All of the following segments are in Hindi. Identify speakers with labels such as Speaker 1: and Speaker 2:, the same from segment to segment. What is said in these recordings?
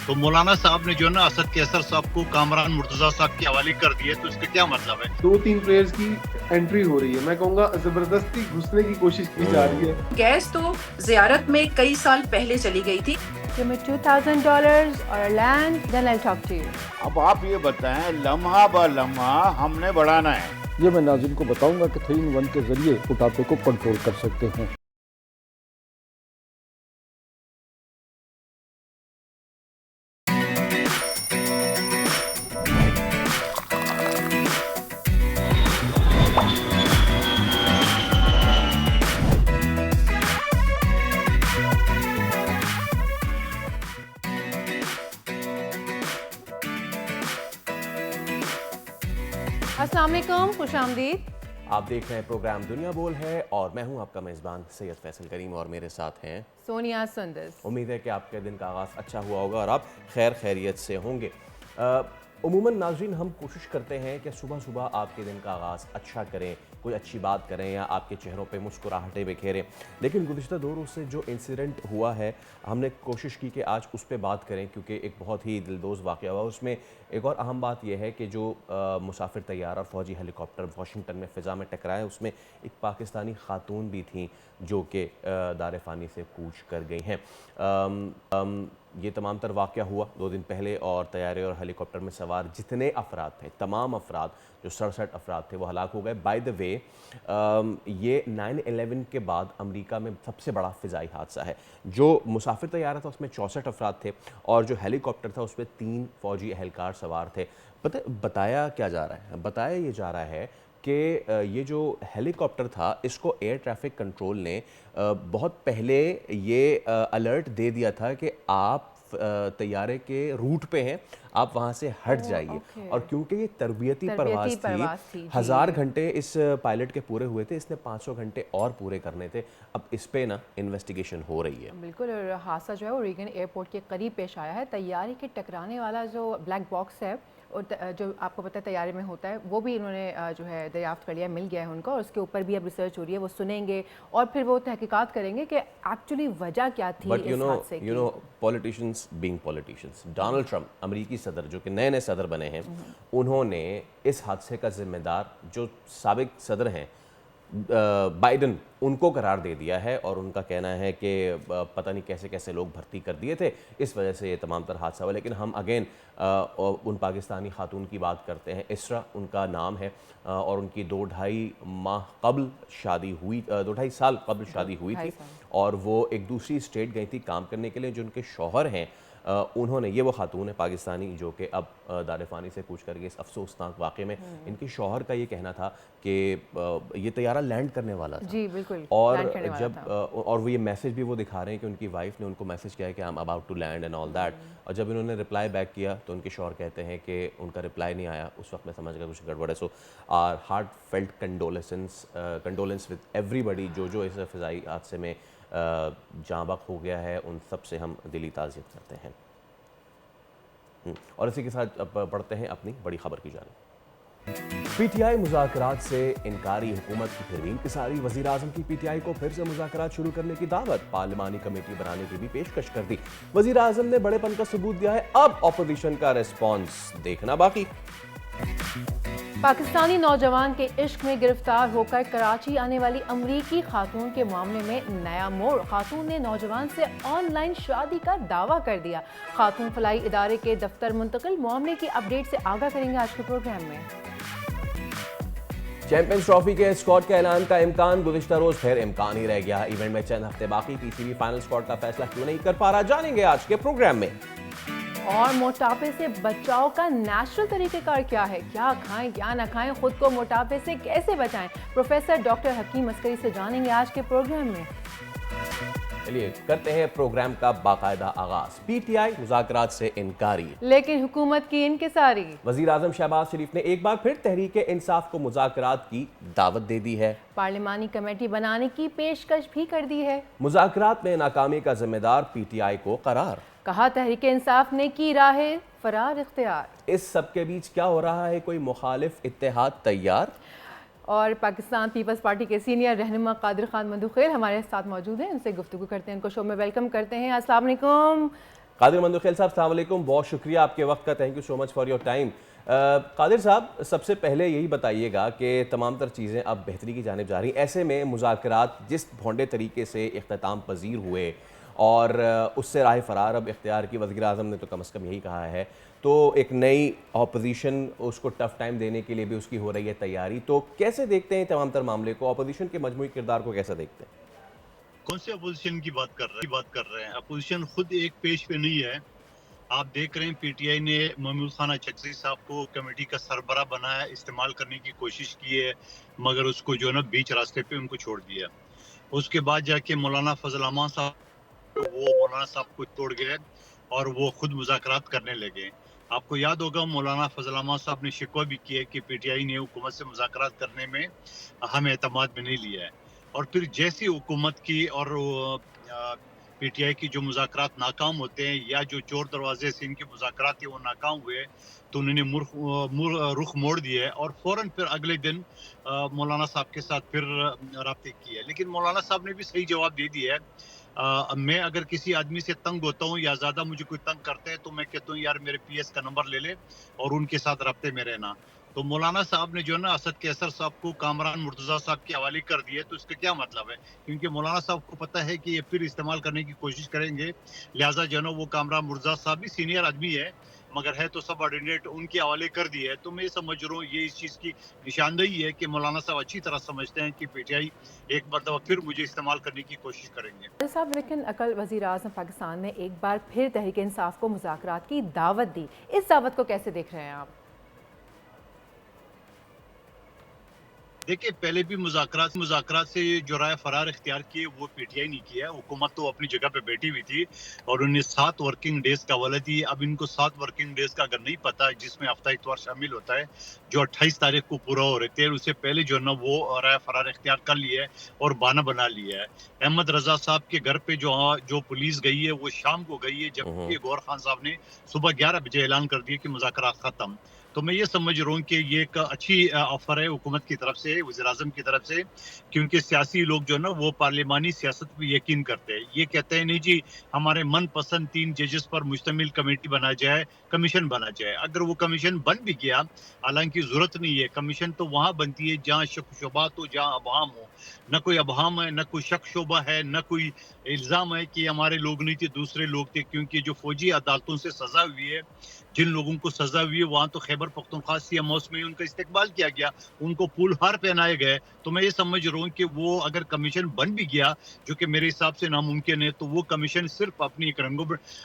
Speaker 1: तो मौलाना साहब ने जो है ना असद कैसर साहब को कामरान मुर्तजा साहब के हवाले कर दिए, तो इसका क्या मतलब है?
Speaker 2: 2-3 प्लेयर्स की एंट्री हो रही है, मैं कहूँगा जबरदस्ती घुसने की कोशिश की जा रही है।
Speaker 3: गैस तो जियारत में कई साल पहले चली गई थी।
Speaker 4: Give me $2,000 or a land, then I'll talk to you.
Speaker 5: अब आप ये बताएं, लम्हा ब लम्हा हमने बढ़ाना है।
Speaker 6: ये मैं नाज़रीन को बताऊंगा कि 3-in-1 के जरिए मोटापे को कंट्रोल कर सकते हैं।
Speaker 4: अस्सलाम वालेकुम, खुश आमदीद।
Speaker 7: आप देख रहे हैं प्रोग्राम दुनिया बोल है और मैं हूं आपका मेज़बान सैयद फैसल करीम और मेरे साथ हैं
Speaker 4: सोनिया सुंदस।
Speaker 7: उम्मीद है कि आपके दिन का आगाज़ अच्छा हुआ होगा और आप खैर खैरियत से होंगे। उमूमन नाज़रीन हम कोशिश करते हैं कि सुबह सुबह आपके दिन का आगाज़ अच्छा करें, कोई अच्छी बात करें या आपके चेहरों पे मुस्कुराहटें बिखेरें। लेकिन गुज़िश्ता 2 रोज़ से जो इंसिडेंट हुआ है, हमने कोशिश की कि आज उस पर बात करें क्योंकि एक बहुत ही दिलदोज़ वाक़या हुआ। उसमें एक और अहम बात यह है कि जो मुसाफिर तैयारा और फ़ौजी हेलीकॉप्टर वाशिंगटन में फ़िज़ा में टकराए, उसमें एक पाकिस्तानी ख़ातून भी थी जो कि दार फ़ानी से कूच कर गई हैं। ये तमाम तर वाक़या हुआ 2 दिन पहले और तैयारे और हेलीकॉप्टर में सवार जितने अफराद थे, तमाम अफराद जो 67 अफराद थे वो हलाक हो गए। बाय द वे ये 9/11 के बाद अमेरिका में सबसे बड़ा फ़िज़ाई हादसा है। जो मुसाफिर तैयारा था उसमें 64 अफराद थे और जो हेलीकॉप्टर था उसमें 3 फ़ौजी एहलकार सवार थे। बताया क्या जा रहा है? बताया ये जा रहा है कि ये जो हेलीकॉप्टर था इसको एयर ट्रैफिक कंट्रोल ने बहुत पहले ये अलर्ट दे दिया था कि आप तैयारे के रूट पे हैं, आप वहाँ से हट जाइए। और क्योंकि ये तरबियती परवाज़ थी, 1000 घंटे इस पायलट के पूरे हुए थे, इसने 500 घंटे और पूरे करने थे। अब इस पे ना इन्वेस्टिगेशन हो रही है।
Speaker 4: बिल्कुल, और हादसा जो है वो रीगन एयरपोर्ट के करीब पेश आया है। तैयारी के टकराने वाला जो ब्लैक बॉक्स है और जो आपको पता है तैयारी में होता है, वो भी इन्होंने जो है दरियाफ्त कर लिया, मिल गया है उनको, और उसके ऊपर भी अब रिसर्च हो रही है। वो सुनेंगे और फिर वो तहकीकात करेंगे कि एक्चुअली वजह क्या थी इस हादसे की।
Speaker 7: Politicians being politicians, Donald Trump अमेरिकी सदर जो कि नए सदर बने हैं, उन्होंने इस हादसे का जिम्मेदार जो साबिक सदर हैं बाइडन, उनको करार दे दिया है और उनका कहना है कि पता नहीं कैसे कैसे लोग भर्ती कर दिए थे, इस वजह से ये तमाम तर हादसा हुआ। लेकिन हम अगेन उन पाकिस्तानी खातून की बात करते हैं। इसरा उनका नाम है और उनकी 2-2.5 माह कबल शादी हुई, 2-2.5 साल कबल शादी हुई थी और वो एक दूसरी स्टेट गई थी काम करने के लिए। जो उनके शौहर हैं उन्होंने, ये वो खातून है पाकिस्तानी जो कि अब दार फ़ानी से कूच कर गई। इस अफसोसनाक वाक़े में इनके शौहर का ये कहना था कि ये तैयारा लैंड करने वाला था।
Speaker 4: जी बिल्कुल,
Speaker 7: और जब और वो ये मैसेज भी वो दिखा रहे हैं कि उनकी वाइफ ने उनको मैसेज किया है कि I am about to land and all that. और जब इन्होंने रिप्लाई बैक किया तो उनके शौहर कहते हैं कि उनका रिप्लाई नहीं आया। उस वक्त मैं समझ गया कुछ गड़बड़ है। So our heartfelt condolence with everybody जो इस फ़िज़ाई हादसे में जाँ बख्श हो गया है, उन सब से हम दिली ताज़ियत करते हैं। और इसी के साथ अब बढ़ते हैं अपनी बड़ी खबर की जानिब। पीटीआई मुज़ाकरात से इनकारी हुकूमत की फिर भी इंकिसारी। वज़ीर आज़म की पीटीआई को फिर से मुज़ाकरात शुरू करने की दावत, पार्लिमानी कमेटी बनाने की भी पेशकश कर दी। वज़ीर आज़म ने बड़ेपन का सबूत दिया है, अब अपोजिशन का रिस्पॉन्स देखना बाकी।
Speaker 4: पाकिस्तानी नौजवान के इश्क में गिरफ्तार होकर कराची आने वाली अमरीकी खातून के मामले में नया मोड़। खातून ने नौजवान से ऑनलाइन शादी का दावा कर दिया। खातून फलाई इदारे के दफ्तर मुंतकिल। मामले की अपडेट से आगाह करेंगे आज के प्रोग्राम में।
Speaker 7: चैंपियंस ट्रॉफी के स्क्वाड का ऐलान का इम्कान, गुज़िश्ता रोज फिर इम्कान ही रह गया। इवेंट में चंद हफ्ते बाकी, पीसीबी फाइनल स्क्वाड का फैसला क्यों नहीं कर पा रहा, जानेंगे आज के प्रोग्राम में।
Speaker 4: और मोटापे से बचाव का नेचुरल तरीक़ेकार क्या है, क्या खाएं क्या ना खाएं, खुद को मोटापे से कैसे बचाएं, प्रोफेसर डॉक्टर हकीम अस्करी से जानेंगे आज के प्रोग्राम में।
Speaker 7: चलिए करते हैं प्रोग्राम का बाकायदा आगाज। पीटीआई मुज़ाकरात से इनकारी
Speaker 4: लेकिन हुकूमत की इनकिसारी।
Speaker 7: वज़ीर आज़म शहबाज शरीफ ने एक बार फिर तहरीक इंसाफ को मुज़ाकरात की दावत दे दी है।
Speaker 4: पार्लिमानी कमेटी बनाने की पेशकश भी कर दी है।
Speaker 7: मुज़ाकरात में नाकामी का जिम्मेदार पीटीआई को करार।
Speaker 4: कहा तहरीक इंसाफ ने की राहे फरार इख्तियार।
Speaker 7: इस सब के बीच क्या हो रहा है, कोई मुखालिफ इत्तेहाद तैयार।
Speaker 4: और पाकिस्तान पीपल्स पार्टी के सीनियर रहनुमा कादिर खान मंदुखेर हमारे साथ मौजूद हैं, उनसे गुफ्तगू करते हैं, उनको शो में वेलकम करते हैं। अस्सलाम वालेकुम
Speaker 7: कादिर मंदुखेल साहब, अस्सलाम वालेकुम, बहुत शुक्रिया आपके वक्त का, thank you so much for your time. Qadir साहब, सबसे पहले यही बताइएगा कि तमाम तर चीज़ें अब बेहतरी की जानिब जा रही, ऐसे में मुज़ाकरात जिस भोंडे तरीके से इख्तिताम पजीर हुए और उससे राह फरार अब इख्तियार की, वज़ीर आज़म ने तो कम अज़ कम यही कहा है, तो एक नई अपोजिशन उसको टफ़ टाइम देने के लिए भी उसकी हो रही है तैयारी, तो कैसे देखते हैं तमाम तर मामले को, अपोजिशन के मजमूई किरदार को कैसे देखते हैं?
Speaker 1: कौन से अपोजिशन की बात कर रहे हैं? अपोजिशन खुद एक पेज पे नहीं है। आप देख रहे हैं पीटीआई ने महमूद खान चकसी साहब को कमेटी का सरबरा बनाया, इस्तेमाल करने की कोशिश की है, मगर उसको जो है ना बीच रास्ते पे उनको छोड़ दिया। उसके बाद जाके मौलाना फजल रहमान साहब, वो मौलाना साहब को तोड़ गए और वो खुद मुज़ाकरात करने लगे। आपको याद होगा मौलाना फजल रहमान साहब ने शिकवा भी किया कि पीटीआई ने हुकूमत से मुज़ाकरात करने में हम एतमाद में नहीं लिया है। और फिर जैसी हुकूमत की और पीटीआई की जो मुज़ाकरात नाकाम होते हैं या जो चोर दरवाजे से इनके मुज़ाकरात थे वो नाकाम हुए, तो उन्होंने रुख मोड़ दिया है और फ़ौरन फिर अगले दिन मौलाना साहब के साथ फिर राब्ते किए। लेकिन मौलाना साहब ने भी सही जवाब दे दिया है। मैं अगर किसी आदमी से तंग होता हूँ या ज़्यादा मुझे कोई तंग करता है तो मैं कहता हूँ यार मेरे पीएस का नंबर ले ले और उनके साथ राब्ते में रहना। तो मौलाना साहब ने जो है ना असद कैसर साहब को कामरान मुर्तज़ा साहब के हवाले कर दिए, तो इसका क्या मतलब है? क्योंकि मौलाना साहब को पता है कि ये फिर इस्तेमाल करने की कोशिश करेंगे, लिहाजा जो है ना वो कामरान मुर्तज़ा साहब भी सीनियर आदमी है, मगर है तो सबऑर्डिनेट, उनके हवाले कर दिए है। तो मैं समझ रहा हूँ ये इस चीज़ की निशानदेही है कि मौलाना साहब अच्छी तरह समझते हैं कि पीटीआई एक मरतबा फिर मुझे इस्तेमाल करने की कोशिश करेंगे।
Speaker 4: साहब, लेकिन कल वज़ीर आज़म पाकिस्तान ने एक बार फिर तहरीक इंसाफ को मुज़ाकरात की दावत दी, इस दावत को कैसे देख रहे हैं आप?
Speaker 1: देखिए, पहले भी मुज़ाकरात से जो राय फरार इख्तियार किए वो पीटीआई नहीं किया। हुकूमत तो अपनी जगह पे बैठी हुई थी और उन्हें 7 वर्किंग डेज़ का हवाला दी। अब इनको 7 वर्किंग डेज़ का अगर नहीं पता, जिसमें हफ्ता इतवार शामिल होता है, जो 28 तारीख को पूरा हो रहे थे, उससे पहले जो है ना वो राय फरार इख्तियार कर लिया है और बहाना बना लिया है। अहमद रज़ा साहब के घर पे जो पुलिस गई है वो शाम को गई है, जबकि गौहर खान साहब ने सुबह 11 बजे ऐलान कर दिया कि मुज़ाकरात ख़त्म। तो मैं ये समझ रहा हूँ कि ये एक अच्छी ऑफर है हुकूमत की तरफ से, वज़ीर-ए-आज़म की तरफ से, क्योंकि सियासी लोग जो है ना वो पार्लिमानी सियासत पे यकीन करते हैं। ये कहते हैं नहीं जी हमारे मनपसंद 3 जजेस पर मुश्तमिल कमेटी बना जाए, कमीशन बना जाए। अगर वो कमीशन बन भी गया, हालांकि ज़रूरत नहीं है, कमीशन तो वहाँ बनती है जहाँ शक-शुबहात हो, जहाँ अबहाम हो। न कोई अबहाम है, न कोई शक-शुबा है, न कोई इल्ज़ाम है कि हमारे लोग नहीं थे, दूसरे लोग थे, क्योंकि जो फौजी अदालतों से सज़ा हुई है, जिन लोगों को सजा हुई है, वहां तो खैबर पख्तूनख्वा सीएम हाउस में उनका इस्तकबाल किया गया, उनको फूल हार पहनाए गए। तो मैं ये समझ रहा हूँ कि वो अगर कमीशन बन भी गया, जो कि मेरे हिसाब से नामुमकिन है, तो वो कमीशन सिर्फ अपनी एक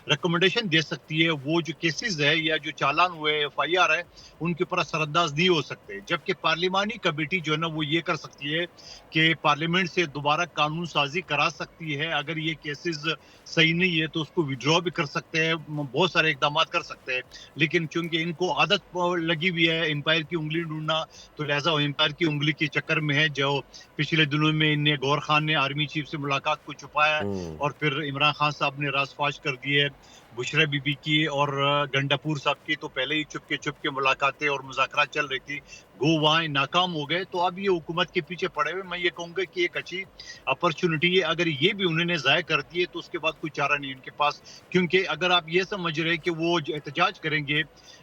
Speaker 1: रिकमेंडेशन दे सकती है। वो जो केसेस है या जो चालान हुए FIR है, उनके ऊपर असरअंदाज नहीं हो सकते। जबकि पार्लिमानी कमेटी जो है ना वो ये कर सकती है कि पार्लियामेंट से दोबारा कानून साजी करा सकती है। अगर ये केसेस सही नहीं है तो उसको विड्रॉ भी कर सकते हैं, बहुत सारे इकदाम कर सकते हैं। लेकिन चूंकि इनको आदत लगी हुई है एम्पायर की उंगली ढूंढना, तो लिहाजा वो एम्पायर की उंगली के चक्कर में है। जो पिछले दिनों में इन्हें गौहर खान ने आर्मी चीफ से मुलाकात को छुपाया और फिर इमरान खान साहब ने रासफाश कर दिए। बुशरा बीबी की और गंडापुर साहब की तो पहले ही चुपके मुलाकातें और मुज़ाकरात चल रही थी, वो वहाँ नाकाम हो गए। तो अब ये हुकूमत के पीछे पड़े हुए, मैं ये कहूँगा कि एक अच्छी अपॉर्चुनिटी है। अगर ये भी उन्होंने ज़ाया कर दिए तो उसके बाद कोई चारा नहीं उनके पास, क्योंकि अगर आप ये समझ रहे हैं कि वो एहतजाज करेंगे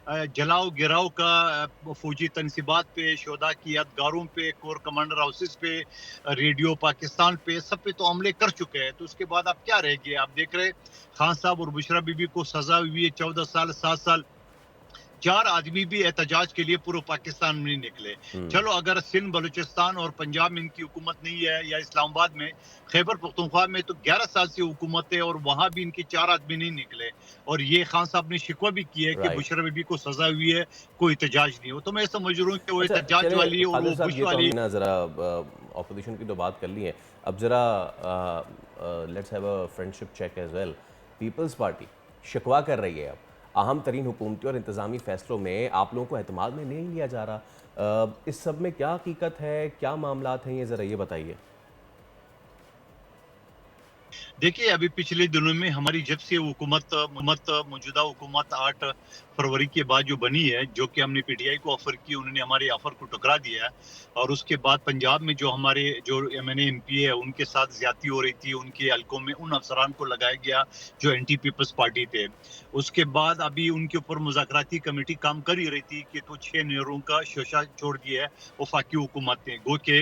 Speaker 1: जलाओ गिराओ का फौजी तनसीबात पे, शोधा की यादगारों पे, कोर कमांडर हाउसेस पे, रेडियो पाकिस्तान पे, सब पे तो हमले कर चुके हैं। तो उसके बाद आप क्या रहेंगे? आप देख रहे खान साहब और बुशरा बीबी को सजा हुई है 14 साल 7 साल। 4 आदमी भी एहतजाज के लिए पूरे पाकिस्तान में नहीं निकले। चलो अगर सिंध बलूचिस्तान और पंजाब में इनकी हुकूमत नहीं है या इस्लामाबाद में, खैबर पख्तूनख्वा में तो 11 साल से हुकूमत है और वहां भी इनके 4 आदमी नहीं निकले। और ये खान साहब ने शिकवा भी किया है कि बुशरा बीबी को सजा हुई है, कोई एहतजाज नहीं हो। तो मैं समझ रहा हूँ कि वो एहतजाज वाली और वो बुश वाली।
Speaker 7: जरा ऑपोजिशन की तो बात कर ली है, अब जरा let's have a friendship check as well. Peoples Party शिकवा कर रही है अब अहम तरीन हुकूमती और इंतज़ामी फ़ैसलों में आप लोगों को एतमाद में नहीं लिया जा रहा। इस सब में क्या हकीकत है, क्या मामलात हैं, ये ज़रा ये बताइए।
Speaker 1: देखिए, अभी पिछले दिनों में हमारी जब से मौजूदा हुकूमत 8 फरवरी के बाद जो बनी है, जो कि हमने पीटीआई को ऑफर की, उन्होंने हमारे ऑफर को ठुकरा दिया है। और उसके बाद पंजाब में जो हमारे जो एमएनए एमपी है, उनके साथ ज्यादती हो रही थी, उनके हलकों में उन अफसरान को लगाया गया जो एंटी पीपल्स पार्टी थे। उसके बाद अभी उनके ऊपर मुज़ाकराती कमेटी काम कर ही रही थी कि तो 6 नहरों का शोशा छोड़ दिया है वफाकी हुकूमत ने। गो के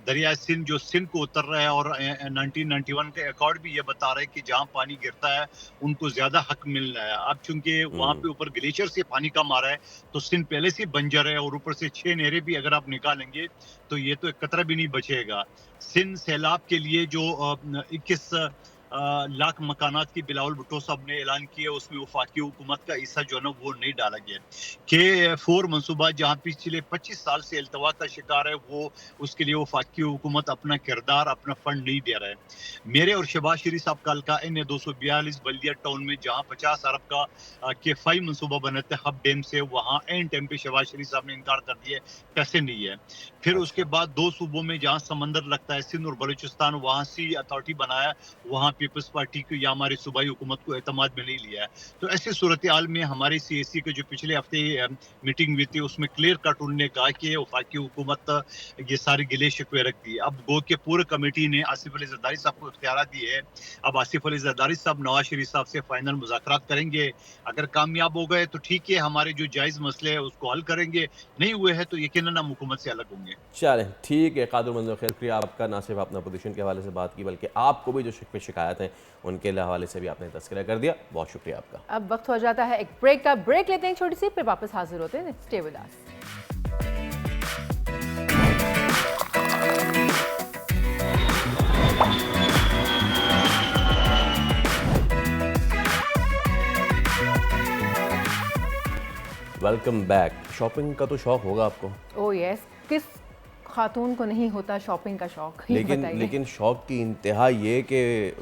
Speaker 1: दरिया सिंध जो सिंध को उतर रहा है, और 1991 के अकॉर्ड भी ये बता रहे हैं कि जहाँ पानी गिरता है उनको ज्यादा हक मिल रहा है। अब चूंकि वहां पे ऊपर ग्लेशियर से पानी कम आ रहा है, तो सिंध पहले से बंजर है, और ऊपर से 6 नहरें भी अगर आप निकालेंगे तो ये तो एक कतरा भी नहीं बचेगा। सिंध सैलाब के लिए जो 21 लाख मकानात की बिलावल भुट्टो साहब ने ऐलान किया, उसमें वफाकी हुकूमत का हिस्सा जो है ना वो नहीं डाला गया। K4 मनसूबा जहाँ पिछले 25 साल से अल्तवा का शिकार है, वो उसके लिए वफाकी हुकूमत अपना किरदार, अपना फंड नहीं दे रहा है। मेरे और शहबाज शरीफ साहब का हल्का N 242 बल्दिया टाउन में जहाँ 50 अरब का K5 मनसूबा बना था हब डैम से, वहाँ एन टाइम पे शहबाज शरीफ साहब ने इनकार कर दिया, पैसे नहीं है। फिर उसके बाद 2 सूबों में जहाँ समंदर लगता है, सिंध और बलूचिस्तान, वहाँ सी अथॉरिटी बनाया, वहाँ पीपल्स पार्टी को या हमारी सूबाई हुकूमत को एतमाद में नहीं लिया है। तो ऐसी सूरत हाल में हमारे CAC के जो पिछले हफ्ते मीटिंग हुई थी, उसमें क्लियर कट उन्होंने कहा कि वफाकी हुकूमत ये सारी गिले शिकवे रख दी। अब गो के पूरे कमेटी ने आसिफ अली जरदारी साहब को इख्तियार दिए है। अब आसिफ अली जरदारी साहब नवाज शरीफ साहब से फाइनल मुज़ाकरात करेंगे। अगर कामयाब हो गए तो ठीक है, हमारे जो जायज़ मसले है उसको हल करेंगे, नहीं हुए हैं तो यकीनन हम हुकूमत से अलग होंगे।
Speaker 7: चलें ठीक है, कादर मंजूर खैर, शुक्रिया आपका। ना सिर्फ अपना पोजीशन के हवाले से बात की, बल्कि आपको भी जो शिकवे शिकायत हैं उनके हवाले से भी आपने तस्करा कर दिया। बहुत शुक्रिया आपका।
Speaker 4: अब वक्त हो जाता है एक ब्रेक का। ब्रेक लेते हैं छोटी सी, फिर वापस हाजिर होते हैं। Stay with us.
Speaker 7: Welcome back. Shopping का तो शौक होगा आपको?
Speaker 4: ओह यस, किस खातून को नहीं होता शॉपिंग का शौक, ये बताइए।
Speaker 7: लेकिन शौक की इंतहा ये कि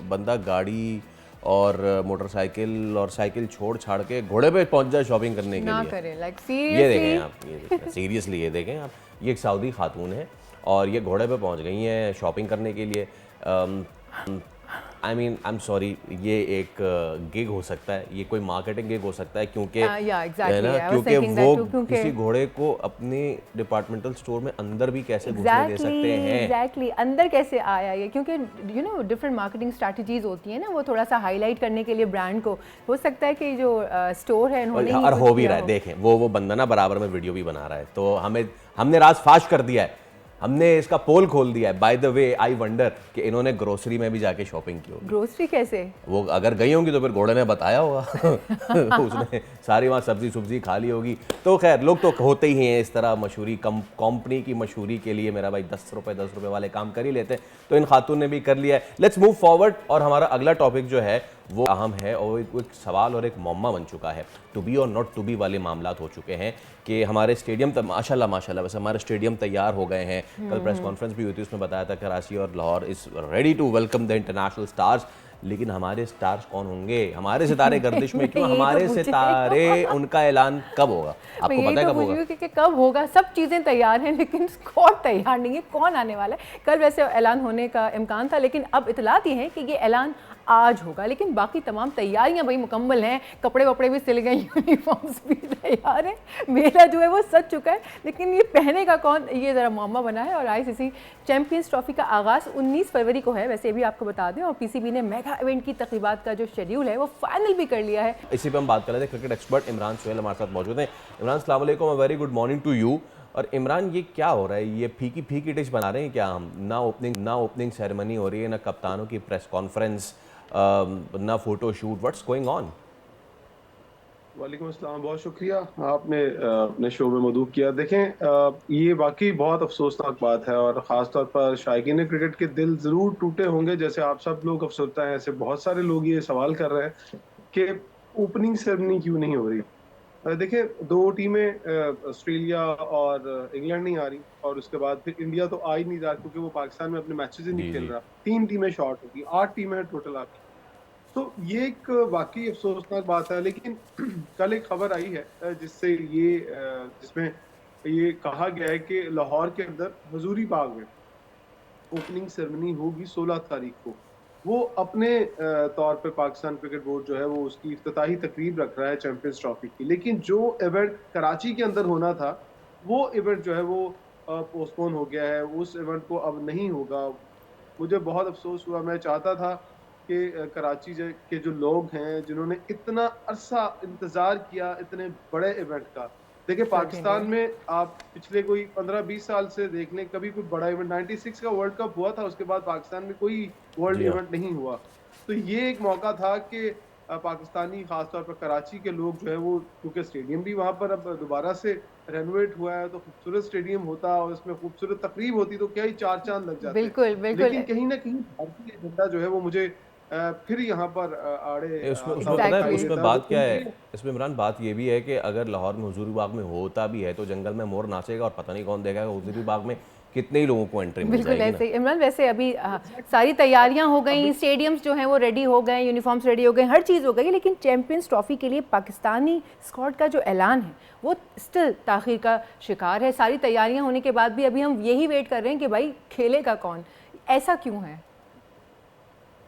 Speaker 7: बंदा गाड़ी और मोटरसाइकिल और साइकिल छोड़ छाड़ के घोड़े पे पहुंच जाए शॉपिंग करने के
Speaker 4: ना
Speaker 7: लिए।
Speaker 4: करें, लाइक
Speaker 7: ये देखें
Speaker 4: सीरियसली।
Speaker 7: आप, सीरियसली ये देखें आप, ये एक सऊदी खातून है और ये घोड़े पे पहुंच गई हैं शॉपिंग करने के लिए। आई एम सॉरी, ये एक गिग हो सकता है, ये कोई मार्केटिंग गिग हो सकता है, क्योंकि है ना, क्योंकि वो किसी घोड़े को अपने डिपार्टमेंटल स्टोर में अंदर भी कैसे घुसने दे सकते हैं।
Speaker 4: एग्जैक्टली, अंदर कैसे आया ये? क्योंकि you know different marketing strategies होती है ना, वो थोड़ा सा हाईलाइट करने के लिए ब्रांड को, हो सकता है कि जो स्टोर है उन्होंने
Speaker 7: और हो भी रहा है। देखें वो बंदा ना बराबर में वीडियो भी बना रहा है, तो हमने राज फाश कर दिया है, हमने इसका पोल खोल दिया है। By the way, I wonder कि इन्होंने ग्रोसरी में भी जाके शॉपिंग की होगी।
Speaker 4: ग्रोसरी कैसे? वो
Speaker 7: अगर गई होंगी तो फिर घोड़े ने बताया होगा उसने सारी वहाँ सब्जी खा ली होगी। तो खैर, लोग तो होते ही हैं इस तरह, मशहूरी कंपनी की मशहूरी के लिए मेरा भाई 10 रुपए वाले काम कर ही लेते हैं, तो इन खातून ने भी कर लिया है। लेट्स मूव फॉरवर्ड, और हमारा अगला टॉपिक जो है वो अहम है और एक सवाल और एक मम्मा बन चुका है। टू बी और नॉट टू बी वाले मामलात हो चुके हैं कि हमारे स्टेडियम माशाल्लाह वैसे हमारे स्टेडियम तैयार हो गए हैं। कल प्रेस कॉन्फ्रेंस भी हुई थी, उसमें बताया था कराची और Lahore is ready to welcome the international stars. लेकिन हमारे स्टार्स कौन होंगे? हमारे सितारे गर्दिश में क्यों? हमारे सितारे, उनका ऐलान कब होगा? आपको पता है कब होगा?
Speaker 4: कि कब होगा? सब चीज़ें तैयार हैं लेकिन स्क्वाड तैयार नहीं है। कौन आने वाला है? कल वैसे ऐलान होने का इम्कान था, लेकिन अब इतलात ये है कि ये ऐलान आज होगा, लेकिन बाकी तमाम तैयारियां भाई मुकम्मल हैं। कपड़े वपड़े भी सिल गए, यूनिफॉर्म्स भी तैयार हैं, मेला जो है वो सज चुका है, लेकिन ये पहने का कौन, ये ज़रा मामला बना है। और ICC चैंपियंस ट्रॉफी का आगाज़ 19 फरवरी को है, वैसे भी आपको बता दें। और PCB ने मेगा इवेंट की तकरीबात का जो शेड्यूल है वो फाइनल भी कर लिया है।
Speaker 7: इसी पर हम बात कर रहे थे। क्रिकेट एक्सपर्ट इमरान सुहेल हमारे साथ मौजूद हैं। इमरान, अस्सलाम वालेकुम, very good morning to you. और इमरान, ये क्या हो रहा है? ये फीकी डिश बना रहे हैं क्या हम? ना ओपनिंग सेरेमनी हो रही है, ना कप्तानों की प्रेस कॉन्फ्रेंस, ना photo shoot, what's going on?
Speaker 2: वालेकुम अस्सलाम, बहुत शुक्रिया आपने अपने शो में मदऊ किया। देखें, ये वाकई बहुत अफसोसनाक बात है, और ख़ास तौर पर शायकीन क्रिकेट के दिल ज़रूर टूटे होंगे, जैसे आप सब लोग अफसोसता हैं। ऐसे बहुत सारे लोग ये सवाल कर रहे हैं कि ओपनिंग सेरेमनी क्यों नहीं हो रही। देखिए, 2 टीमें ऑस्ट्रेलिया और इंग्लैंड नहीं आ रही, और उसके बाद फिर इंडिया तो आ ही नहीं रहा क्योंकि वो पाकिस्तान में अपने मैचेस ही नहीं खेल रहा। 3 टीमें शॉर्ट होगी, 8 टीमें हैं टोटल आपकी। तो ये एक वाकई अफसोसनाक बात है। लेकिन कल एक खबर आई है जिसमें ये कहा गया है कि लाहौर के अंदर हजूरी बाग में ओपनिंग सेरेमनी होगी 16 तारीख को। वो अपने तौर पे पाकिस्तान क्रिकेट बोर्ड जो है वो उसकी इफ्तिताही तकरीब रख रहा है चैंपियंस ट्रॉफी की, लेकिन जो इवेंट कराची के अंदर होना था वो इवेंट जो है वो पोस्टपोन हो गया है, उस इवेंट को अब नहीं होगा। मुझे बहुत अफसोस हुआ, मैं चाहता था कि कराची के जो लोग हैं जिन्होंने इतना अरसा इंतजार किया इतने बड़े इवेंट का, देखिए पाकिस्तान में आप पिछले कोई 15-20 साल से देख लें, कभी कोई बड़ा इवेंट 96 का वर्ल्ड कप हुआ था, उसके बाद पाकिस्तान में कोई वर्ल्ड
Speaker 7: जी हाँ।
Speaker 2: इवेंट नहीं हुआ। तो ये एक मौका था कि पाकिस्तानी खासतौर पर कराची के लोग जो है वो, क्योंकि स्टेडियम भी वहां पर अब दोबारा से रेनोवेट हुआ है, तो खूबसूरत स्टेडियम होता और उसमें खूबसूरत तकरीब होती तो क्या ही 4 चांद लग जाते।
Speaker 4: बिल्कुल बिल्कुल
Speaker 2: लेकिन कहीं ना कहीं भारतीय एजेंडा जो है वो मुझे फिर यहाँ पर आड़े
Speaker 7: उसमें
Speaker 2: आता
Speaker 7: उसमें
Speaker 2: हुआ
Speaker 7: पता है
Speaker 2: दिखाई
Speaker 7: उसमें
Speaker 2: देता है।
Speaker 7: बात
Speaker 2: तो
Speaker 7: क्या है,
Speaker 2: उनके
Speaker 7: इसमें इमरान बात ये भी है कि अगर लाहौर में हुजूरी बाग में होता भी है तो जंगल में मोर नाचेगा और पता नहीं कौन देखेगा हुजूरी बाग में कितने ही लोगों को एंट्री मिल
Speaker 4: बिल्कुल
Speaker 7: जाएगी
Speaker 4: ऐसे
Speaker 7: ना।
Speaker 4: ही इमरान। वैसे अभी सारी तैयारियां हो गई, स्टेडियम्स जो हैं वो रेडी हो गए, यूनिफॉर्म्स रेडी हो गए, हर चीज़ हो गई, लेकिन चैंपियंस ट्रॉफी के लिए पाकिस्तानी स्क्वाड का जो ऐलान है वो स्टिल ताख़ीर का शिकार है। सारी तैयारियां होने के बाद भी अभी हम यही वेट कर रहे हैं कि भाई खेलेगा कौन, ऐसा क्यों है?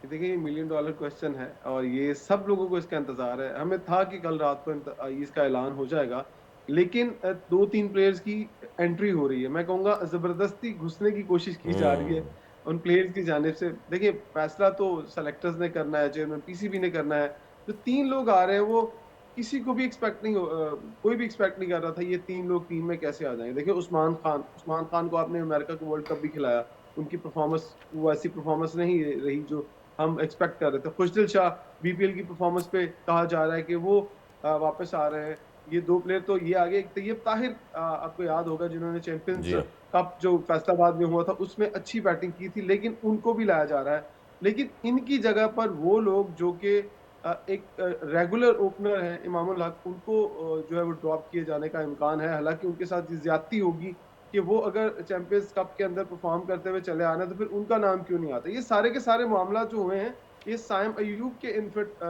Speaker 2: देखिए ये $1 मिलियन क्वेश्चन है और ये सब लोगों को इसका इंतजार है। हमें था कि कल रात को इसका ऐलान हो जाएगा, लेकिन 2-3 प्लेयर्स की एंट्री हो रही है। मैं कहूँगा ज़बरदस्ती घुसने की कोशिश की जा रही है उन प्लेयर्स की जानिब से। देखिए फैसला तो सेलेक्टर्स ने करना है, चेयरमैन पीसीबी ने करना है। जो 3 लोग आ रहे हैं वो किसी को भी कोई भी एक्सपेक्ट नहीं कर रहा था ये 3 लोग टीम में कैसे आ जाएंगे। देखिए उस्मान खान को आपने अमेरिका को वर्ल्ड कप भी खिलाया, उनकी परफॉर्मेंस वो ऐसी परफॉर्मेंस नहीं रही जो हम एक्सपेक्ट कर रहे थे। खुशदिल शाह बीपीएल की परफॉर्मेंस पे कहा जा रहा है कि वो वापस आ रहे हैं। ये 2 प्लेयर तो ये आगे, एक तैयब ताहिर आपको याद होगा जिन्होंने चैंपियंस
Speaker 7: जी हाँ।
Speaker 2: कप जो फैसलाबाद में हुआ था उसमें अच्छी बैटिंग की थी, लेकिन उनको भी लाया जा रहा है। लेकिन इनकी जगह पर वो लोग जो कि एक रेगुलर ओपनर हैं इमामुल हक, उनको जो है वो ड्रॉप किए जाने का इम्कान है। हालांकि उनके साथ ये ज्यादती होगी कि वो अगर चैंपियंस कप के अंदर परफॉर्म करते हुए चले आना तो फिर उनका नाम क्यों नहीं आता। ये सारे के सारे मामला जो हुए हैं ये साइम अयूब के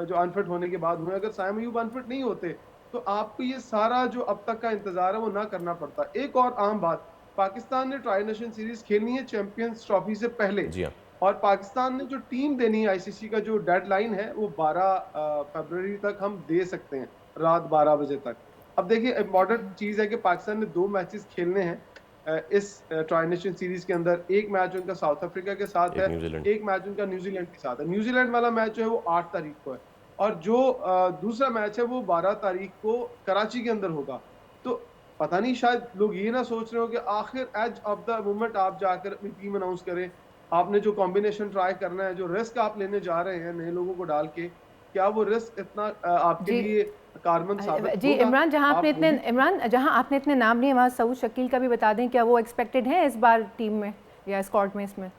Speaker 2: जो अनफिट होने के बाद हुए। अगर साइम अयूब अनफिट नहीं होते तो आपको ये सारा जो अब तक का इंतजार है वो ना करना पड़ता। एक और आम बात, पाकिस्तान ने ट्राई नेशन सीरीज खेलनी है चैंपियंस ट्रॉफी से पहले,
Speaker 7: जी हाँ।
Speaker 2: और पाकिस्तान ने जो टीम देनी है आईसीसी का जो डेडलाइन है वो 12 फरवरी तक हम दे सकते हैं, रात 12 बजे तक। अब देखिए इम्पोर्टेंट चीज है कि पाकिस्तान ने 2 मैचेस खेलने हैं इस ट्राई नेशन सीरीज के अंदर। एक मैच उनका साउथ अफ्रीका के साथ
Speaker 7: एक
Speaker 2: है,
Speaker 7: न्यूजीलैंड।
Speaker 2: एक मैच उनका न्यूजीलैंड के साथ है। न्यूजीलैंड वाला मैच जो है वो 8 तारीख को है, और जो दूसरा मैच है वो 12 तारीख को कराची के अंदर होगा। तो पता नहीं, शायद लोग ये ना सोच रहे हो कि आखिर एज ऑफ द मोमेंट आप जाकर अपनी टीम अनाउंस करें। आपने जो कॉम्बिनेशन ट्राई करना है, जो रिस्क आप लेने जा रहे हैं नए लोगों को डाल के, क्या वो रिस्क इतना आपके
Speaker 4: जी
Speaker 2: लिए कारगर साबित
Speaker 4: जी
Speaker 2: होगा?
Speaker 4: इमरान, जहां आपने इतने नाम लिए वहाँ सऊद शकील का भी बता दें, क्या वो एक्सपेक्टेड है इस बार टीम में या स्क्वाड में इसमें?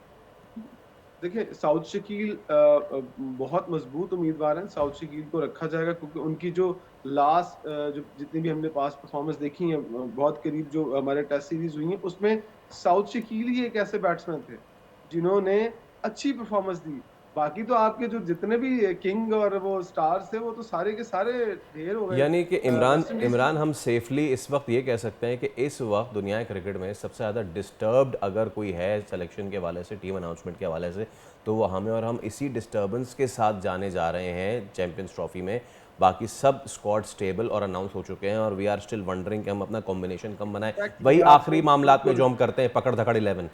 Speaker 2: देखिए साउथ शकील बहुत मजबूत उम्मीदवार हैं। साउथ शकील को रखा जाएगा क्योंकि उनकी जो लास्ट जो जितनी भी हमने पास परफॉर्मेंस देखी है बहुत करीब जो हमारे टेस्ट सीरीज हुई है उसमें साउथ शकील ही एक ऐसे बैट्समैन थे जिन्होंने अच्छी परफॉर्मेंस दी। बाकी तो आपके जो जितने भी किंग और वो स्टार्स थे वो तो सारे के सारे ढेर हो गए।
Speaker 7: यानी कि
Speaker 2: वेस्ट इंडीज
Speaker 7: इमरान हम सेफली इस वक्त ये कह सकते हैं कि इस वक्त दुनिया के क्रिकेट में सबसे ज़्यादा डिस्टर्ब्ड अगर कोई है सिलेक्शन के हवाले से, टीम अनाउंसमेंट के हवाले से, तो वो हमें, और हम इसी डिस्टर्बेंस के साथ जाने जा रहे हैं चैंपियंस ट्रॉफी में। बाकी सब स्क्वाड स्टेबल और अनाउंस हो चुके हैं और वी आर स्टिल वंडरिंग कि हम अपना कॉम्बिनेशन कम बनाएं। वही आखिरी मामलात में जो हम करते हैं, पकड़ धकड़ 11।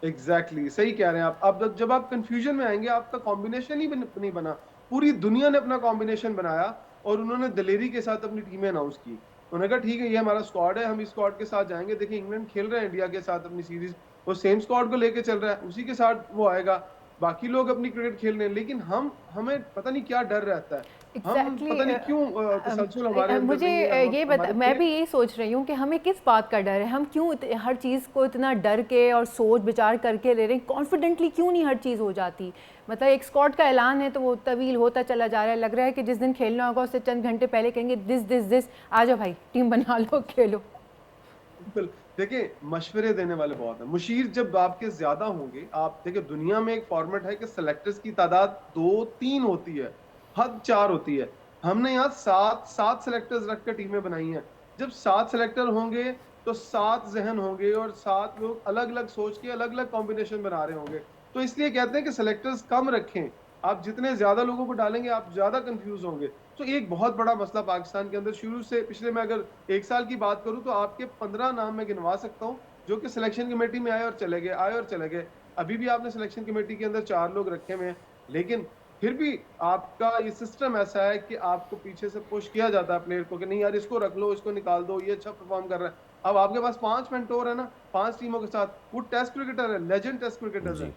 Speaker 2: एग्जैक्टली सही कह रहे हैं आप। अब जब आप कंफ्यूजन में आएंगे, आपका कॉम्बिनेशन ही नहीं बना। पूरी दुनिया ने अपना कॉम्बिनेशन बनाया और उन्होंने दिलेरी के साथ अपनी टीमें अनाउंस की। उन्होंने कहा ठीक है ये हमारा स्क्वाड है, हम इस स्क्वाड के साथ जाएंगे। देखिए इंग्लैंड खेल रहे हैं इंडिया के साथ अपनी सीरीज, वो सेम स्क्वाड को लेके चल रहा है, उसी के साथ वो आएगा। बाकी लोग अपनी क्रिकेट खेल रहे हैं, लेकिन हमें पता नहीं क्या डर रहता है। हम पता नहीं क्यों तसलसल हमारे अंदर
Speaker 4: मुझे
Speaker 2: नहीं है।
Speaker 4: ये बता, मैं भी यही सोच रही हूँ कि हमें किस बात का डर है, हम क्यों हर चीज़ को इतना डर के और सोच विचार करके ले रहे हैं, कॉन्फिडेंटली क्यों नहीं हर चीज़ हो जाती। मतलब एक स्क्वाड का ऐलान है तो वो तवील होता चला जा रहा है, लग रहा है कि जिस दिन खेलना होगा उससे चंद घंटे पहले कहेंगे दिस आ जाओ भाई टीम बना लो खेलो।
Speaker 2: बिल्कुल। देखिए मशवरे देने वाले बहुत हैं। मुशीर जब आपके ज्यादा होंगे, आप देखिए दुनिया में एक फॉर्मेट है कि सेलेक्टर्स की तादाद 2-3 होती है, हद 4 होती है। हमने यहाँ 7 सेलेक्टर्स रख कर टीमें बनाई हैं। जब 7 सेलेक्टर होंगे तो 7 जहन होंगे और 7 लोग अलग अलग सोच के अलग अलग कॉम्बिनेशन बना रहे होंगे। तो इसलिए कहते हैं कि सेलेक्टर्स कम रखें, आप जितने ज्यादा लोगों को डालेंगे आप ज्यादा कंफ्यूज होंगे। तो एक बहुत बड़ा मसला पाकिस्तान के अंदर शुरू से, पिछले मैं अगर 1 साल की बात करूं तो आपके 15 नाम मैं गिनवा सकता हूं जो कि सिलेक्शन कमेटी में आए और चले गए, आए और चले गए। अभी भी आपने सिलेक्शन कमेटी के अंदर 4 लोग रखे हुए हैं, लेकिन फिर भी आपका ये सिस्टम ऐसा है कि आपको पीछे से पुश किया जाता है प्लेयर को कि नहीं यार इसको रख लो, इसको निकाल दो, ये अच्छा परफॉर्म कर रहा है। अब आपके पास 5 मेंटोर है ना, 5 टीमों के साथ, वो टेस्ट क्रिकेटर है, लेजेंड टेस्ट क्रिकेटर है,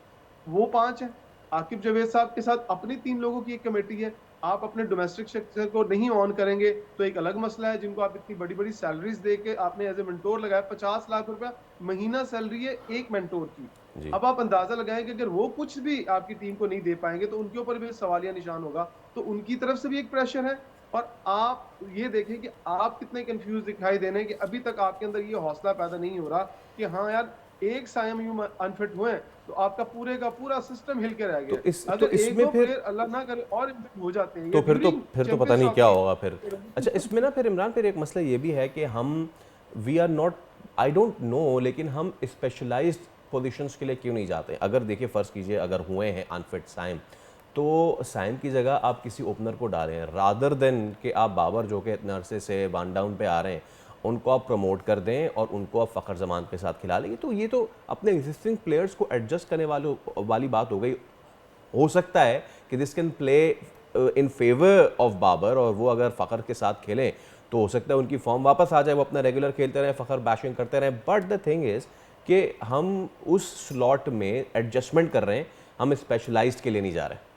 Speaker 2: वो 5 है। आकिब जावेद साहब के साथ अपनी 3 लोगों की एक कमेटी है। आप अपने डोमेस्टिक सेक्टर को नहीं ऑन करेंगे तो एक अलग मसला है, जिनको आप इतनी बड़ी बड़ी सैलरीज दे के आपने एज ए मेंटोर लगाया, 50 लाख रुपया महीना सैलरी है एक मेंटोर की। अब आप अंदाजा लगाएं कि अगर वो कुछ भी आपकी टीम को नहीं दे पाएंगे तो उनके ऊपर भी सवालिया निशान होगा, तो उनकी तरफ से भी एक प्रेशर है। और आप ये देखें कि आप कितने कंफ्यूज दिखाई दे रहे हैं कि अभी तक आपके अंदर ये हौसला पैदा नहीं हो रहा कि हाँ यार एक सायम यूं अनफिट हुए तो आपका पूरे का पूरा सिस्टम हिल के रह गया।
Speaker 7: तो इसमें फिर
Speaker 2: अल्लाह ना करे और इन्फेक्ट हो जाते हैं
Speaker 7: तो फिर तो पता नहीं क्या होगा फिर। अच्छा, इसमें ना फिर इमरान फिर एक मसला ये भी है कि हम we are not, I don't know, लेकिन हम स्पेशलाइज्ड पोजीशंस के लिए क्यों नहीं जाते? अगर देखिए फ़र्ज़ कीजिए अगर हुए हैं अनफिट साइम, तो साइम की जगह आप किसी ओपनर को डालें रादर देन कि आप बाबर जो कि इतने अरसे से वन डाउन पे आ रहे हैं उनको आप प्रमोट कर दें और उनको आप फ़खर जमान के साथ खिला लेंगे। तो ये तो अपने एग्जिस्टिंग प्लेयर्स को एडजस्ट करने वाली बात हो गई। हो सकता है कि this can play in favour of Babar और वो अगर फ़खर के साथ खेलें तो हो सकता है उनकी फॉर्म वापस आ जाए, वो अपना रेगुलर खेलते रहें, फ़खर बैशिंग करते रहें। बट द थिंग इज़ कि हम उस स्लॉट में एडजस्टमेंट कर रहे हैं, हम स्पेशलाइज्ड के लिए नहीं जा रहे।